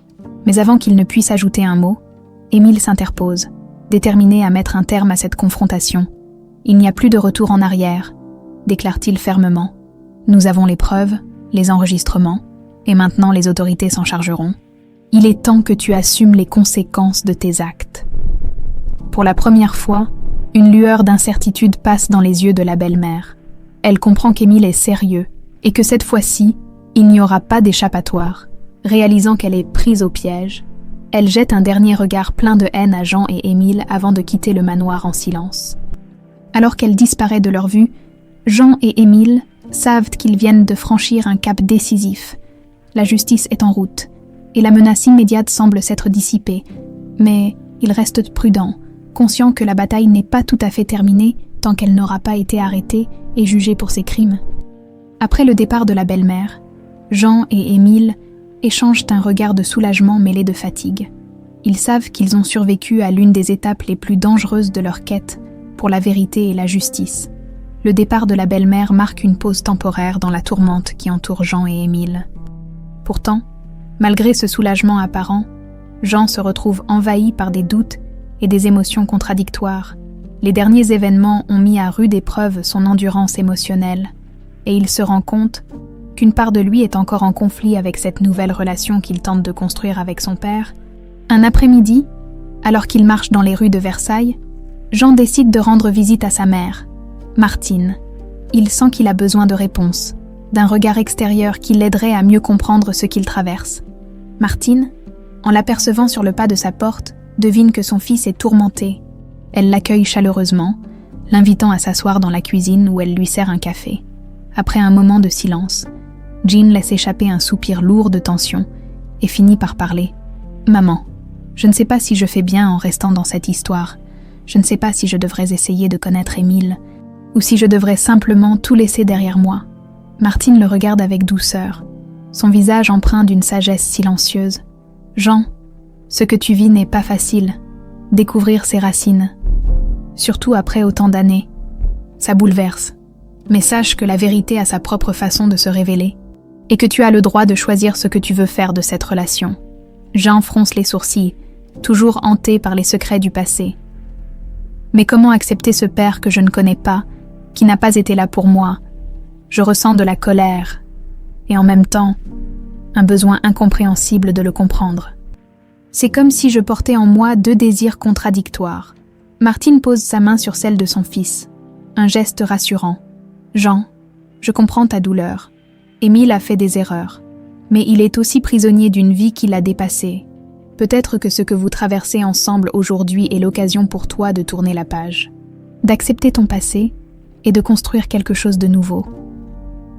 Mais avant qu'il ne puisse ajouter un mot, Émile s'interpose, déterminé à mettre un terme à cette confrontation. « Il n'y a plus de retour en arrière, » déclare-t-il fermement. « Nous avons les preuves, les enregistrements, et maintenant les autorités s'en chargeront. Il est temps que tu assumes les conséquences de tes actes. » Pour la première fois, une lueur d'incertitude passe dans les yeux de la belle-mère. Elle comprend qu'Émile est sérieux, et que cette fois-ci, il n'y aura pas d'échappatoire. Réalisant qu'elle est prise au piège, elle jette un dernier regard plein de haine à Jean et Émile avant de quitter le manoir en silence. Alors qu'elle disparaît de leur vue, Jean et Émile savent qu'ils viennent de franchir un cap décisif. La justice est en route, et la menace immédiate semble s'être dissipée. Mais ils restent prudents, conscients que la bataille n'est pas tout à fait terminée tant qu'elle n'aura pas été arrêtée et jugée pour ses crimes. Après le départ de la belle-mère, Jean et Émile échangent un regard de soulagement mêlé de fatigue. Ils savent qu'ils ont survécu à l'une des étapes les plus dangereuses de leur quête pour la vérité et la justice. Le départ de la belle-mère marque une pause temporaire dans la tourmente qui entoure Jean et Émile. Pourtant, malgré ce soulagement apparent, Jean se retrouve envahi par des doutes et des émotions contradictoires. Les derniers événements ont mis à rude épreuve son endurance émotionnelle, et il se rend compte qu'une part de lui est encore en conflit avec cette nouvelle relation qu'il tente de construire avec son père. Un après-midi, alors qu'il marche dans les rues de Versailles, Jean décide de rendre visite à sa mère, Martine. Il sent qu'il a besoin de réponses, d'un regard extérieur qui l'aiderait à mieux comprendre ce qu'il traverse. Martine, en l'apercevant sur le pas de sa porte, devine que son fils est tourmenté. Elle l'accueille chaleureusement, l'invitant à s'asseoir dans la cuisine où elle lui sert un café. Après un moment de silence, Jean laisse échapper un soupir lourd de tension et finit par parler. « Maman, je ne sais pas si je fais bien en restant dans cette histoire. Je ne sais pas si je devrais essayer de connaître Émile ou si je devrais simplement tout laisser derrière moi. » Martine le regarde avec douceur, son visage empreint d'une sagesse silencieuse. « Jean, ce que tu vis n'est pas facile. Découvrir ses racines, surtout après autant d'années, ça bouleverse. Mais sache que la vérité a sa propre façon de se révéler et que tu as le droit de choisir ce que tu veux faire de cette relation. » Jean fronce les sourcils, toujours hanté par les secrets du passé. « Mais comment accepter ce père que je ne connais pas, qui n'a pas été là pour moi ? Je ressens de la colère et en même temps, un besoin incompréhensible de le comprendre. C'est comme si je portais en moi deux désirs contradictoires. » Martine pose sa main sur celle de son fils, un geste rassurant. « Jean, je comprends ta douleur. Émile a fait des erreurs, mais il est aussi prisonnier d'une vie qui l'a dépassé. Peut-être que ce que vous traversez ensemble aujourd'hui est l'occasion pour toi de tourner la page, d'accepter ton passé et de construire quelque chose de nouveau. »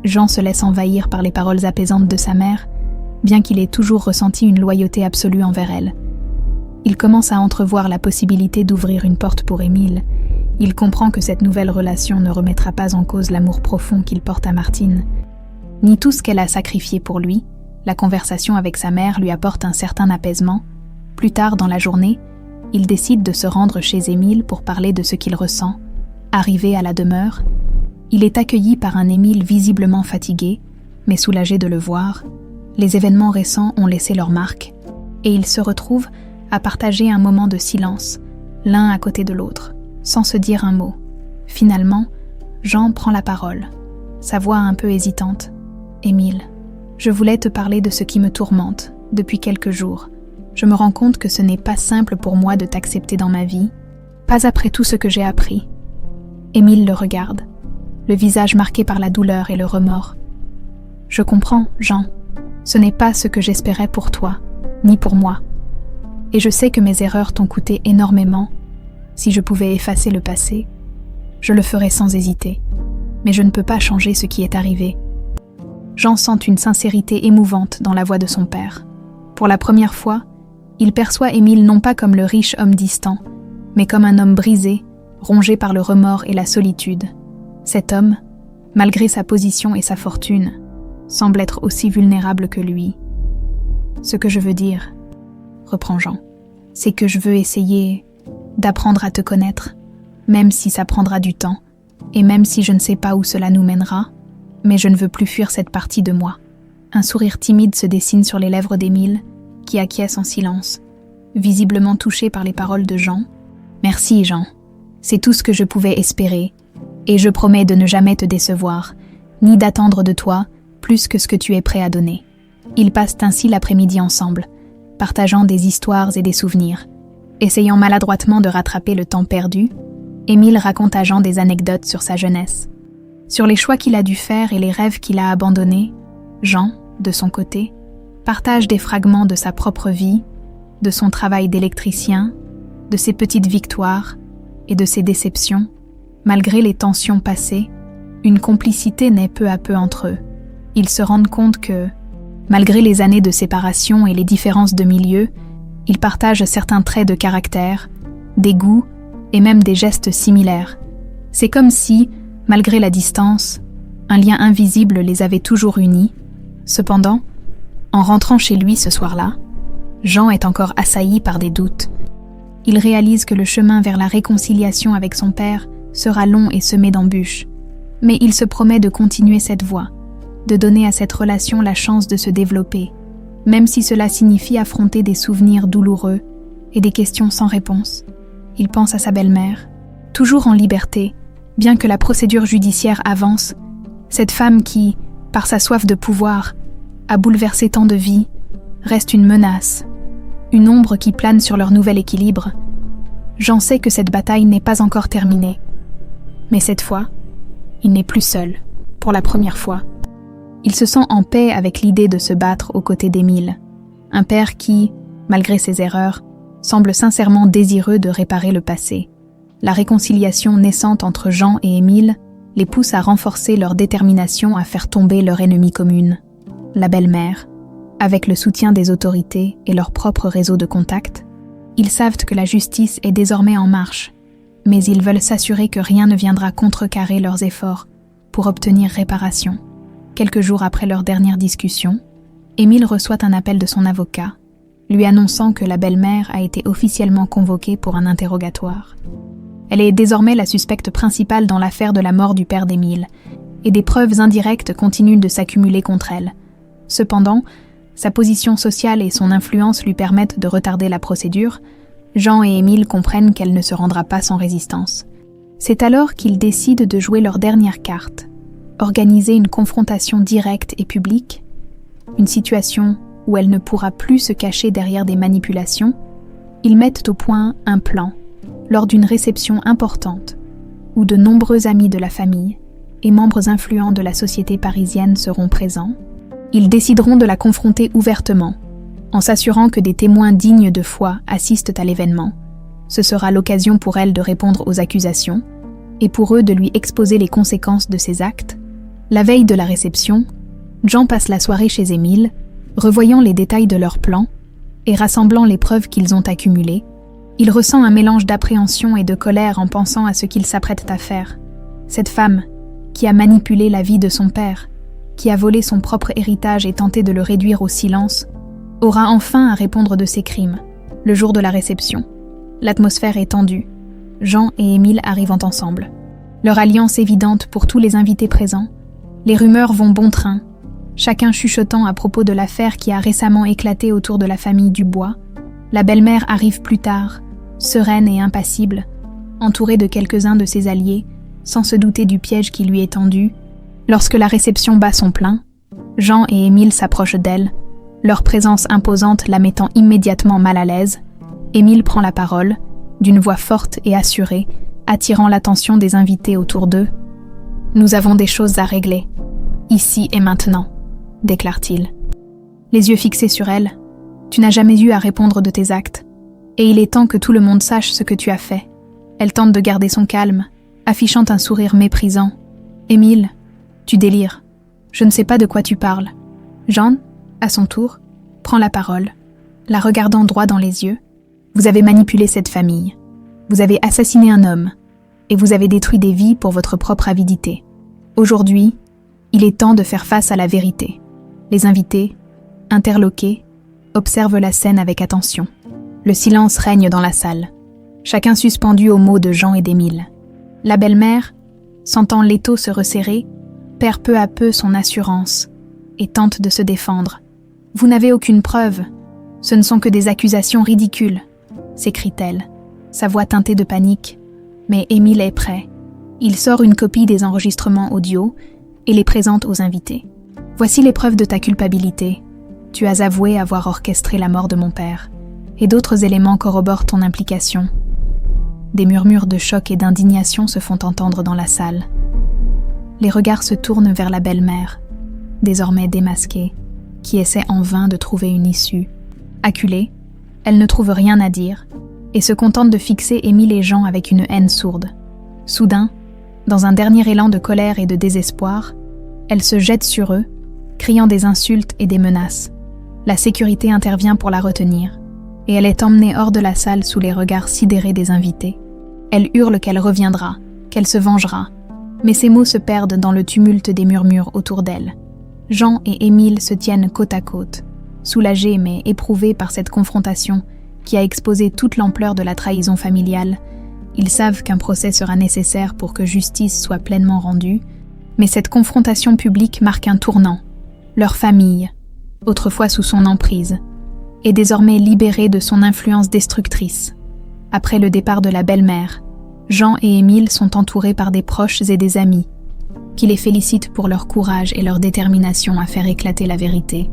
Jean se laisse envahir par les paroles apaisantes de sa mère, bien qu'il ait toujours ressenti une loyauté absolue envers elle. Il commence à entrevoir la possibilité d'ouvrir une porte pour Émile. Il comprend que cette nouvelle relation ne remettra pas en cause l'amour profond qu'il porte à Martine, ni tout ce qu'elle a sacrifié pour lui. La conversation avec sa mère lui apporte un certain apaisement. Plus tard dans la journée, il décide de se rendre chez Émile pour parler de ce qu'il ressent. Arrivé à la demeure, il est accueilli par un Émile visiblement fatigué, mais soulagé de le voir. Les événements récents ont laissé leur marque, et ils se retrouvent à partager un moment de silence, l'un à côté de l'autre, sans se dire un mot. Finalement, Jean prend la parole, sa voix un peu hésitante. « Émile, je voulais te parler de ce qui me tourmente depuis quelques jours. Je me rends compte que ce n'est pas simple pour moi de t'accepter dans ma vie, pas après tout ce que j'ai appris. » Émile le regarde, le visage marqué par la douleur et le remords. « Je comprends, Jean. Ce n'est pas ce que j'espérais pour toi, ni pour moi. Et je sais que mes erreurs t'ont coûté énormément. Si je pouvais effacer le passé, je le ferais sans hésiter. Mais je ne peux pas changer ce qui est arrivé. » Jean sent une sincérité émouvante dans la voix de son père. Pour la première fois, il perçoit Émile non pas comme le riche homme distant, mais comme un homme brisé, rongé par le remords et la solitude. Cet homme, malgré sa position et sa fortune, semble être aussi vulnérable que lui. « Ce que je veux dire, » reprend Jean, « c'est que je veux essayer d'apprendre à te connaître, même si ça prendra du temps, et même si je ne sais pas où cela nous mènera, mais je ne veux plus fuir cette partie de moi. » Un sourire timide se dessine sur les lèvres d'Émile, qui acquiesce en silence, visiblement touché par les paroles de Jean. « Merci, Jean. C'est tout ce que je pouvais espérer, et je promets de ne jamais te décevoir, ni d'attendre de toi plus que ce que tu es prêt à donner. » Ils passent ainsi l'après-midi ensemble, partageant des histoires et des souvenirs. Essayant maladroitement de rattraper le temps perdu, Émile raconte à Jean des anecdotes sur sa jeunesse, sur les choix qu'il a dû faire et les rêves qu'il a abandonnés. Jean, de son côté, partage des fragments de sa propre vie, de son travail d'électricien, de ses petites victoires et de ses déceptions. Malgré les tensions passées, une complicité naît peu à peu entre eux. Ils se rendent compte que, malgré les années de séparation et les différences de milieu, ils partagent certains traits de caractère, des goûts et même des gestes similaires. C'est comme si, malgré la distance, un lien invisible les avait toujours unis. Cependant, en rentrant chez lui ce soir-là, Jean est encore assailli par des doutes. Il réalise que le chemin vers la réconciliation avec son père sera long et semé d'embûches, mais il se promet de continuer cette voie, de donner à cette relation la chance de se développer, même si cela signifie affronter des souvenirs douloureux et des questions sans réponse. Il pense à sa belle-mère, Toujours en liberté, bien que la procédure judiciaire avance, cette femme qui, par sa soif de pouvoir, a bouleversé tant de vies, reste une menace, une ombre qui plane sur leur nouvel équilibre. Jean sait que cette bataille n'est pas encore terminée. Mais cette fois, il n'est plus seul, pour la première fois. Il se sent en paix avec l'idée de se battre aux côtés d'Émile, un père qui, malgré ses erreurs, semble sincèrement désireux de réparer le passé. La réconciliation naissante entre Jean et Émile les pousse à renforcer leur détermination à faire tomber leur ennemie commune, la belle-mère. Avec le soutien des autorités et leur propre réseau de contacts, ils savent que la justice est désormais en marche, mais ils veulent s'assurer que rien ne viendra contrecarrer leurs efforts pour obtenir réparation. Quelques jours après leur dernière discussion, Émile reçoit un appel de son avocat, lui annonçant que la belle-mère a été officiellement convoquée pour un interrogatoire. Elle est désormais la suspecte principale dans l'affaire de la mort du père d'Émile, et des preuves indirectes continuent de s'accumuler contre elle. Cependant, sa position sociale et son influence lui permettent de retarder la procédure. Jean et Émile comprennent qu'elle ne se rendra pas sans résistance. C'est alors qu'ils décident de jouer leur dernière carte, organiser une confrontation directe et publique, une situation où elle ne pourra plus se cacher derrière des manipulations. Ils mettent au point un plan, lors d'une réception importante, où de nombreux amis de la famille et membres influents de la société parisienne seront présents. Ils décideront de la confronter ouvertement, en s'assurant que des témoins dignes de foi assistent à l'événement. Ce sera l'occasion pour elle de répondre aux accusations, et pour eux de lui exposer les conséquences de ses actes. La veille de la réception, Jean passe la soirée chez Émile, revoyant les détails de leur plan et rassemblant les preuves qu'ils ont accumulées. Il ressent un mélange d'appréhension et de colère en pensant à ce qu'ils s'apprêtent à faire. Cette femme, qui a manipulé la vie de son père, qui a volé son propre héritage et tenté de le réduire au silence, aura enfin à répondre de ses crimes, le jour de la réception. L'atmosphère est tendue. Jean et Émile arrivent ensemble. Leur alliance évidente pour tous les invités présents. Les rumeurs vont bon train, chacun chuchotant à propos de l'affaire qui a récemment éclaté autour de la famille Dubois. La belle-mère arrive plus tard, sereine et impassible, entourée de quelques-uns de ses alliés, sans se douter du piège qui lui est tendu. Lorsque la réception bat son plein, Jean et Émile s'approchent d'elle, leur présence imposante la mettant immédiatement mal à l'aise. Émile prend la parole, d'une voix forte et assurée, attirant l'attention des invités autour d'eux. « Nous avons des choses à régler, ici et maintenant », déclare-t-il. Les yeux fixés sur elle, « Tu n'as jamais eu à répondre de tes actes, et il est temps que tout le monde sache ce que tu as fait. » Elle tente de garder son calme, affichant un sourire méprisant. « Émile, tu délires. Je ne sais pas de quoi tu parles. » Jean, à son tour, prend la parole, la regardant droit dans les yeux. « Vous avez manipulé cette famille. Vous avez assassiné un homme. Et vous avez détruit des vies pour votre propre avidité. Aujourd'hui, il est temps de faire face à la vérité. » Les invités, interloqués, observent la scène avec attention. Le silence règne dans la salle, chacun suspendu aux mots de Jean et d'Émile. La belle-mère, sentant l'étau se resserrer, perd peu à peu son assurance et tente de se défendre. « Vous n'avez aucune preuve. Ce ne sont que des accusations ridicules, » s'écrie-t-elle, sa voix teintée de panique. Mais Émile est prêt. Il sort une copie des enregistrements audio et les présente aux invités. « Voici les preuves de ta culpabilité. Tu as avoué avoir orchestré la mort de mon père, et d'autres éléments corroborent ton implication. » Des murmures de choc et d'indignation se font entendre dans la salle. Les regards se tournent vers la belle-mère, désormais démasquée, qui essaie en vain de trouver une issue. Acculée, elle ne trouve rien à dire et se contente de fixer Émile et Jean avec une haine sourde. Soudain, dans un dernier élan de colère et de désespoir, elle se jette sur eux, criant des insultes et des menaces. La sécurité intervient pour la retenir, et elle est emmenée hors de la salle sous les regards sidérés des invités. Elle hurle qu'elle reviendra, qu'elle se vengera, mais ses mots se perdent dans le tumulte des murmures autour d'elle. Jean et Émile se tiennent côte à côte, soulagés mais éprouvés par cette confrontation qui a exposé toute l'ampleur de la trahison familiale. Ils savent qu'un procès sera nécessaire pour que justice soit pleinement rendue, mais cette confrontation publique marque un tournant. Leur famille, autrefois sous son emprise, est désormais libérée de son influence destructrice. Après le départ de la belle-mère, Jean et Émile sont entourés par des proches et des amis, qui les félicitent pour leur courage et leur détermination à faire éclater la vérité.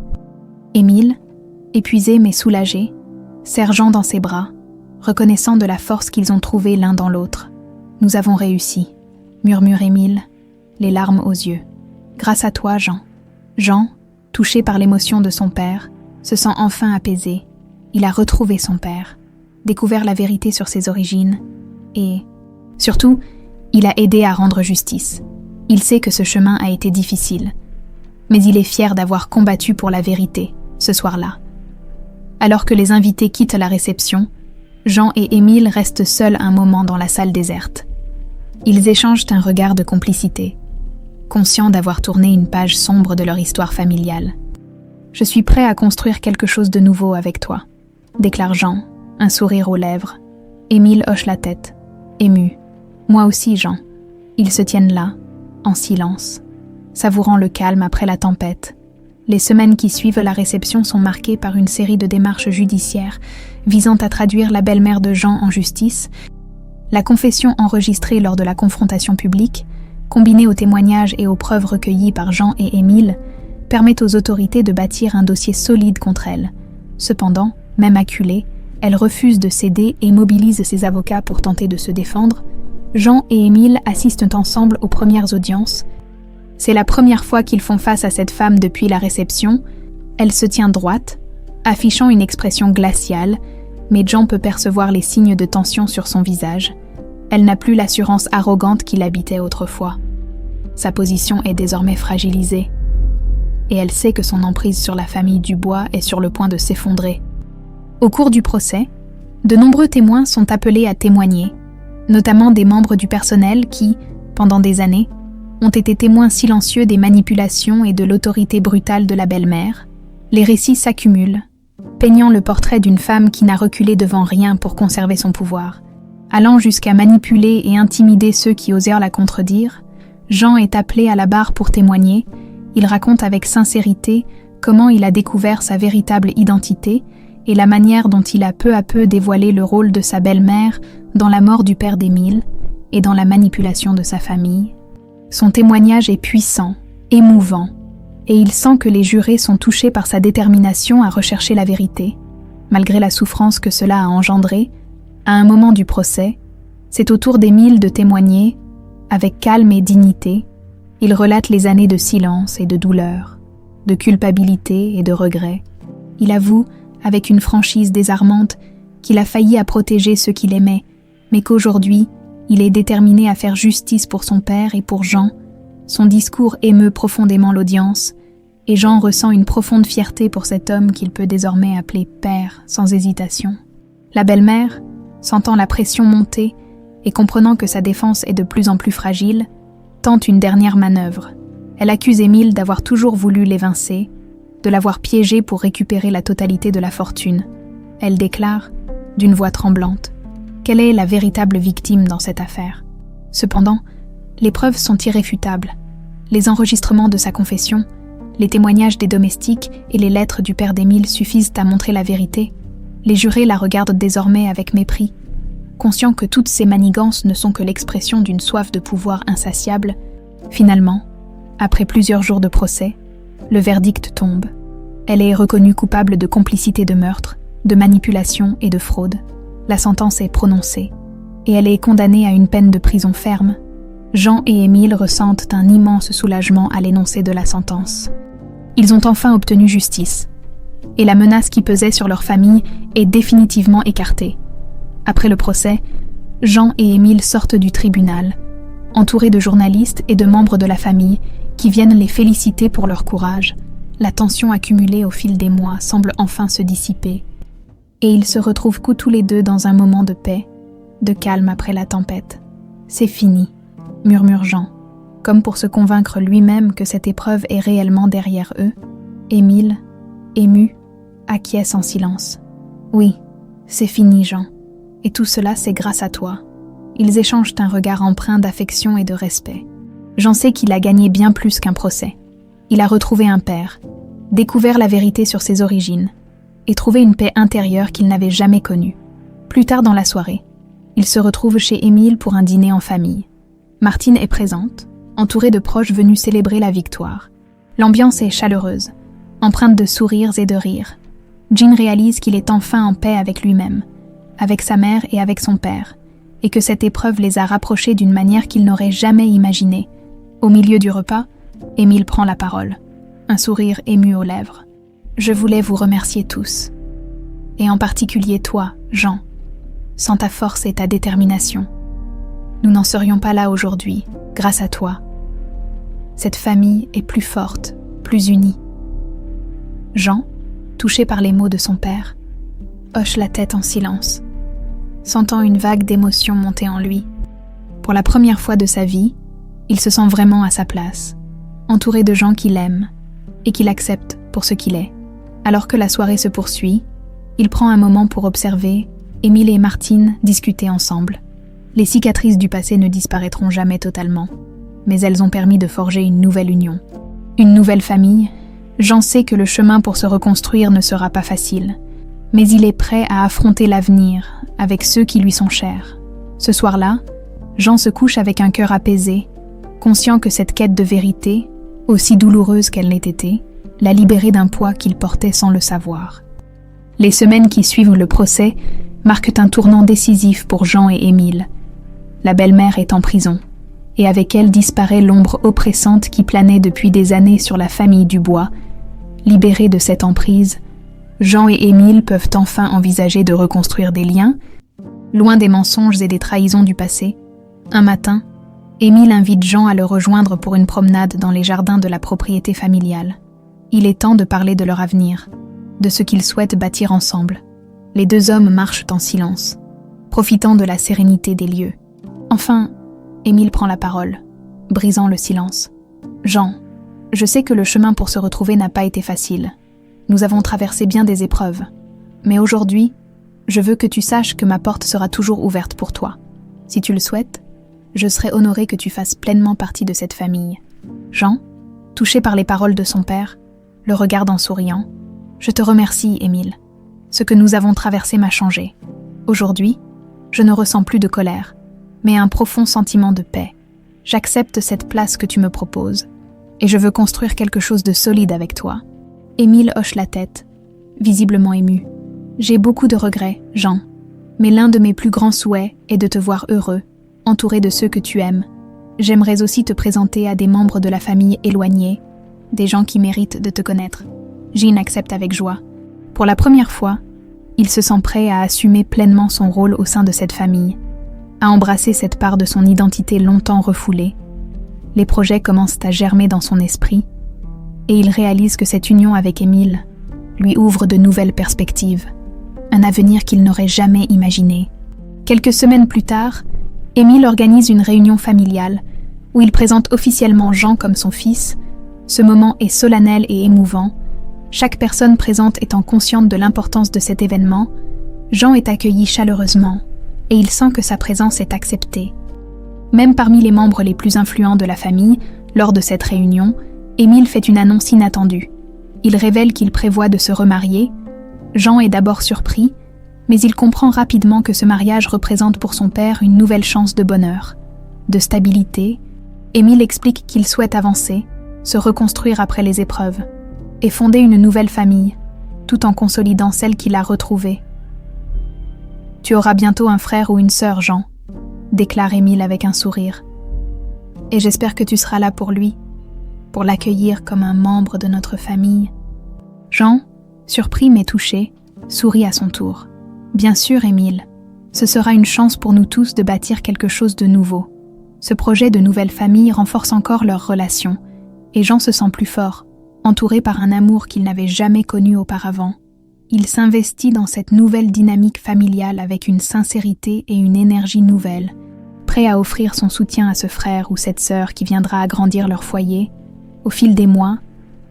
Émile, épuisé mais soulagé, serre Jean dans ses bras, reconnaissant de la force qu'ils ont trouvée l'un dans l'autre. « Nous avons réussi », murmure Émile, les larmes aux yeux. « Grâce à toi, Jean. » Jean, touché par l'émotion de son père, se sent enfin apaisé. Il a retrouvé son père, découvert la vérité sur ses origines et, surtout, il a aidé à rendre justice. Il sait que ce chemin a été difficile, mais il est fier d'avoir combattu pour la vérité, ce soir-là. Alors que les invités quittent la réception, Jean et Émile restent seuls un moment dans la salle déserte. Ils échangent un regard de complicité, conscients d'avoir tourné une page sombre de leur histoire familiale. « Je suis prêt à construire quelque chose de nouveau avec toi », déclare Jean, un sourire aux lèvres. Émile hoche la tête, ému. « Moi aussi, Jean. » Ils se tiennent là, en silence, savourant le calme après la tempête. Les semaines qui suivent la réception sont marquées par une série de démarches judiciaires visant à traduire la belle-mère de Jean en justice. La confession enregistrée lors de la confrontation publique, combinée aux témoignages et aux preuves recueillies par Jean et Émile, permet aux autorités de bâtir un dossier solide contre elle. Cependant, même acculée, elle refuse de céder et mobilise ses avocats pour tenter de se défendre. Jean et Émile assistent ensemble aux premières audiences. C'est la première fois qu'ils font face à cette femme depuis la réception. Elle se tient droite, affichant une expression glaciale, mais Jean peut percevoir les signes de tension sur son visage. Elle n'a plus l'assurance arrogante qui l'habitait autrefois. Sa position est désormais fragilisée, et elle sait que son emprise sur la famille Dubois est sur le point de s'effondrer. Au cours du procès, de nombreux témoins sont appelés à témoigner, notamment des membres du personnel qui, pendant des années, ont été témoins silencieux des manipulations et de l'autorité brutale de la belle-mère. Les récits s'accumulent, peignant le portrait d'une femme qui n'a reculé devant rien pour conserver son pouvoir. Allant jusqu'à manipuler et intimider ceux qui osèrent la contredire, Jean est appelé à la barre pour témoigner. Il raconte avec sincérité comment il a découvert sa véritable identité et la manière dont il a peu à peu dévoilé le rôle de sa belle-mère dans la mort du père d'Émile et dans la manipulation de sa famille. Son témoignage est puissant, émouvant, et il sent que les jurés sont touchés par sa détermination à rechercher la vérité. Malgré la souffrance que cela a engendrée, à un moment du procès, c'est au tour d'Émile de témoigner, avec calme et dignité. Il relate les années de silence et de douleur, de culpabilité et de regret. Il avoue, avec une franchise désarmante, qu'il a failli à protéger ceux qu'il aimait, mais qu'aujourd'hui, il est déterminé à faire justice pour son père et pour Jean. Son discours émeut profondément l'audience, et Jean ressent une profonde fierté pour cet homme qu'il peut désormais appeler père sans hésitation. La belle-mère, sentant la pression monter et comprenant que sa défense est de plus en plus fragile, tente une dernière manœuvre. Elle accuse Émile d'avoir toujours voulu l'évincer, de l'avoir piégé pour récupérer la totalité de la fortune. Elle déclare, d'une voix tremblante, qu'elle est la véritable victime dans cette affaire. Cependant, les preuves sont irréfutables. Les enregistrements de sa confession, les témoignages des domestiques et les lettres du père d'Émile suffisent à montrer la vérité. Les jurés la regardent désormais avec mépris. Conscients que toutes ces manigances ne sont que l'expression d'une soif de pouvoir insatiable, finalement, après plusieurs jours de procès, le verdict tombe. Elle est reconnue coupable de complicité de meurtre, de manipulation et de fraude. La sentence est prononcée, et elle est condamnée à une peine de prison ferme. Jean et Émile ressentent un immense soulagement à l'énoncé de la sentence. Ils ont enfin obtenu justice, et la menace qui pesait sur leur famille est définitivement écartée. Après le procès, Jean et Émile sortent du tribunal, entourés de journalistes et de membres de la famille qui viennent les féliciter pour leur courage. La tension accumulée au fil des mois semble enfin se dissiper, et ils se retrouvent tous les deux dans un moment de paix, de calme après la tempête. « C'est fini », murmure Jean, comme pour se convaincre lui-même que cette épreuve est réellement derrière eux. Émile, ému, acquiesce en silence. « Oui, c'est fini, Jean, et tout cela c'est grâce à toi. » Ils échangent un regard empreint d'affection et de respect. Jean sait qu'il a gagné bien plus qu'un procès. Il a retrouvé un père, découvert la vérité sur ses origines, et trouvé une paix intérieure qu'il n'avait jamais connue. Plus tard dans la soirée, Ils se retrouvent chez Émile pour un dîner en famille. Martine est présente, entourée de proches venus célébrer la victoire. L'ambiance est chaleureuse, empreinte de sourires et de rires. Jean réalise qu'il est enfin en paix avec lui-même, avec sa mère et avec son père, et que cette épreuve les a rapprochés d'une manière qu'il n'aurait jamais imaginée. Au milieu du repas, Émile prend la parole, un sourire ému aux lèvres. « Je voulais vous remercier tous, et en particulier toi, Jean. Sans ta force et ta détermination, nous n'en serions pas là aujourd'hui, grâce à toi. Cette famille est plus forte, plus unie. » Jean, touché par les mots de son père, hoche la tête en silence, sentant une vague d'émotion monter en lui. Pour la première fois de sa vie, il se sent vraiment à sa place, entouré de gens qu'il aime et qu'il accepte pour ce qu'il est. Alors que la soirée se poursuit, il prend un moment pour observer Émile et Martine discuter ensemble. Les cicatrices du passé ne disparaîtront jamais totalement, mais elles ont permis de forger une nouvelle union. Une nouvelle famille. Jean sait que le chemin pour se reconstruire ne sera pas facile, mais il est prêt à affronter l'avenir avec ceux qui lui sont chers. Ce soir-là, Jean se couche avec un cœur apaisé, conscient que cette quête de vérité, aussi douloureuse qu'elle n'ait été, l'a libéré d'un poids qu'il portait sans le savoir. Les semaines qui suivent le procès marquent un tournant décisif pour Jean et Émile. La belle-mère est en prison, et avec elle disparaît l'ombre oppressante qui planait depuis des années sur la famille Dubois. Libérés de cette emprise, Jean et Émile peuvent enfin envisager de reconstruire des liens, loin des mensonges et des trahisons du passé. Un matin, Émile invite Jean à le rejoindre pour une promenade dans les jardins de la propriété familiale. Il est temps de parler de leur avenir, de ce qu'ils souhaitent bâtir ensemble. Les deux hommes marchent en silence, profitant de la sérénité des lieux. Enfin, Émile prend la parole, brisant le silence. « Jean, je sais que le chemin pour se retrouver n'a pas été facile. Nous avons traversé bien des épreuves. Mais aujourd'hui, je veux que tu saches que ma porte sera toujours ouverte pour toi. Si tu le souhaites, je serai honoré que tu fasses pleinement partie de cette famille. » Jean, touché par les paroles de son père, le regarde en souriant. « Je te remercie, Émile. Ce que nous avons traversé m'a changé. Aujourd'hui, je ne ressens plus de colère, mais un profond sentiment de paix. J'accepte cette place que tu me proposes, et je veux construire quelque chose de solide avec toi. » Émile hoche la tête, visiblement ému. « J'ai beaucoup de regrets, Jean, mais l'un de mes plus grands souhaits est de te voir heureux, entouré de ceux que tu aimes. J'aimerais aussi te présenter à des membres de la famille éloignés, des gens qui méritent de te connaître. » Jean accepte avec joie. Pour la première fois, il se sent prêt à assumer pleinement son rôle au sein de cette famille, à embrasser cette part de son identité longtemps refoulée. Les projets commencent à germer dans son esprit, et il réalise que cette union avec Émile lui ouvre de nouvelles perspectives, un avenir qu'il n'aurait jamais imaginé. Quelques semaines plus tard, Émile organise une réunion familiale où il présente officiellement Jean comme son fils. Ce moment est solennel et émouvant. Chaque personne présente étant consciente de l'importance de cet événement, Jean est accueilli chaleureusement et il sent que sa présence est acceptée. Même parmi les membres les plus influents de la famille, lors de cette réunion, Émile fait une annonce inattendue. Il révèle qu'il prévoit de se remarier. Jean est d'abord surpris, mais il comprend rapidement que ce mariage représente pour son père une nouvelle chance de bonheur, de stabilité. Émile explique qu'il souhaite avancer, se reconstruire après les épreuves, et fonder une nouvelle famille, tout en consolidant celle qu'il a retrouvée. « Tu auras bientôt un frère ou une sœur, Jean, » déclare Émile avec un sourire. « Et j'espère que tu seras là pour lui, pour l'accueillir comme un membre de notre famille. » Jean, surpris mais touché, sourit à son tour. « Bien sûr, Émile, ce sera une chance pour nous tous de bâtir quelque chose de nouveau. » Ce projet de nouvelle famille renforce encore leur relation, et Jean se sent plus fort, entouré par un amour qu'il n'avait jamais connu auparavant. Il s'investit dans cette nouvelle dynamique familiale avec une sincérité et une énergie nouvelles, prêt à offrir son soutien à ce frère ou cette sœur qui viendra agrandir leur foyer. Au fil des mois,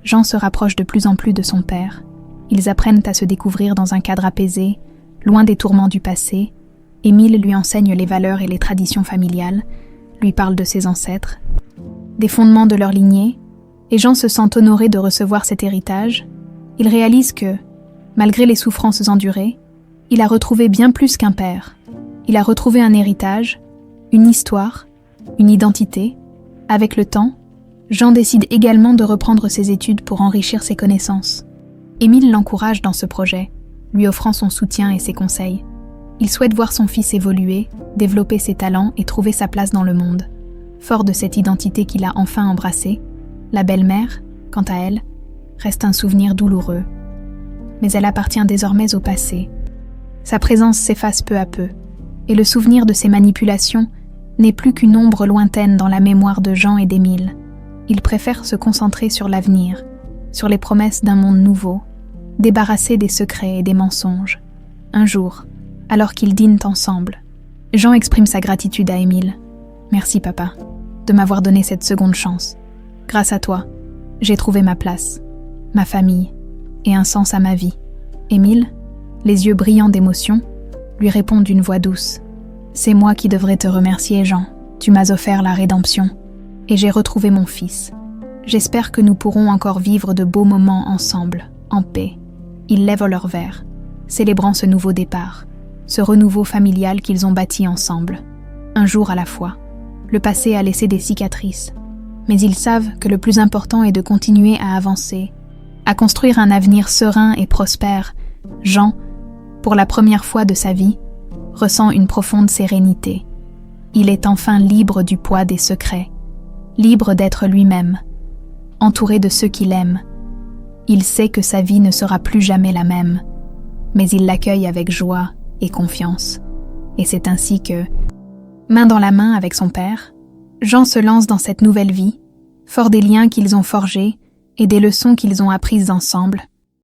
Jean se rapproche de plus en plus de son père. Ils apprennent à se découvrir dans un cadre apaisé, loin des tourments du passé. Émile lui enseigne les valeurs et les traditions familiales, lui parle de ses ancêtres, des fondements de leur lignée, et Jean se sent honoré de recevoir cet héritage. Il réalise que, malgré les souffrances endurées, il a retrouvé bien plus qu'un père. Il a retrouvé un héritage, une histoire, une identité. Avec le temps, Jean décide également de reprendre ses études pour enrichir ses connaissances. Émile l'encourage dans ce projet, lui offrant son soutien et ses conseils. Il souhaite voir son fils évoluer, développer ses talents et trouver sa place dans le monde. Fort de cette identité qu'il a enfin embrassée, la belle-mère, quant à elle, reste un souvenir douloureux. Mais elle appartient désormais au passé. Sa présence s'efface peu à peu, et le souvenir de ses manipulations n'est plus qu'une ombre lointaine dans la mémoire de Jean et d'Émile. Ils préfèrent se concentrer sur l'avenir, sur les promesses d'un monde nouveau, débarrassés des secrets et des mensonges. Un jour, alors qu'ils dînent ensemble, Jean exprime sa gratitude à Émile. « Merci papa, de m'avoir donné cette seconde chance. Grâce à toi, j'ai trouvé ma place, ma famille et un sens à ma vie. » Émile, les yeux brillants d'émotion, lui répond d'une voix douce. « C'est moi qui devrais te remercier, Jean. Tu m'as offert la rédemption. Et j'ai retrouvé mon fils. J'espère que nous pourrons encore vivre de beaux moments ensemble, en paix. » Ils lèvent leur verre, célébrant ce nouveau départ, ce renouveau familial qu'ils ont bâti ensemble. Un jour à la fois. Le passé a laissé des cicatrices, mais ils savent que le plus important est de continuer à avancer, à construire un avenir serein et prospère. Jean, pour la première fois de sa vie, ressent une profonde sérénité. Il est enfin libre du poids des secrets, libre d'être lui-même, entouré de ceux qu'il aime. Il sait que sa vie ne sera plus jamais la même, mais il l'accueille avec joie et confiance. Et c'est ainsi que, main dans la main avec son père, Jean se lance dans cette nouvelle vie, fort des liens qu'ils ont forgés et des leçons qu'ils ont apprises ensemble.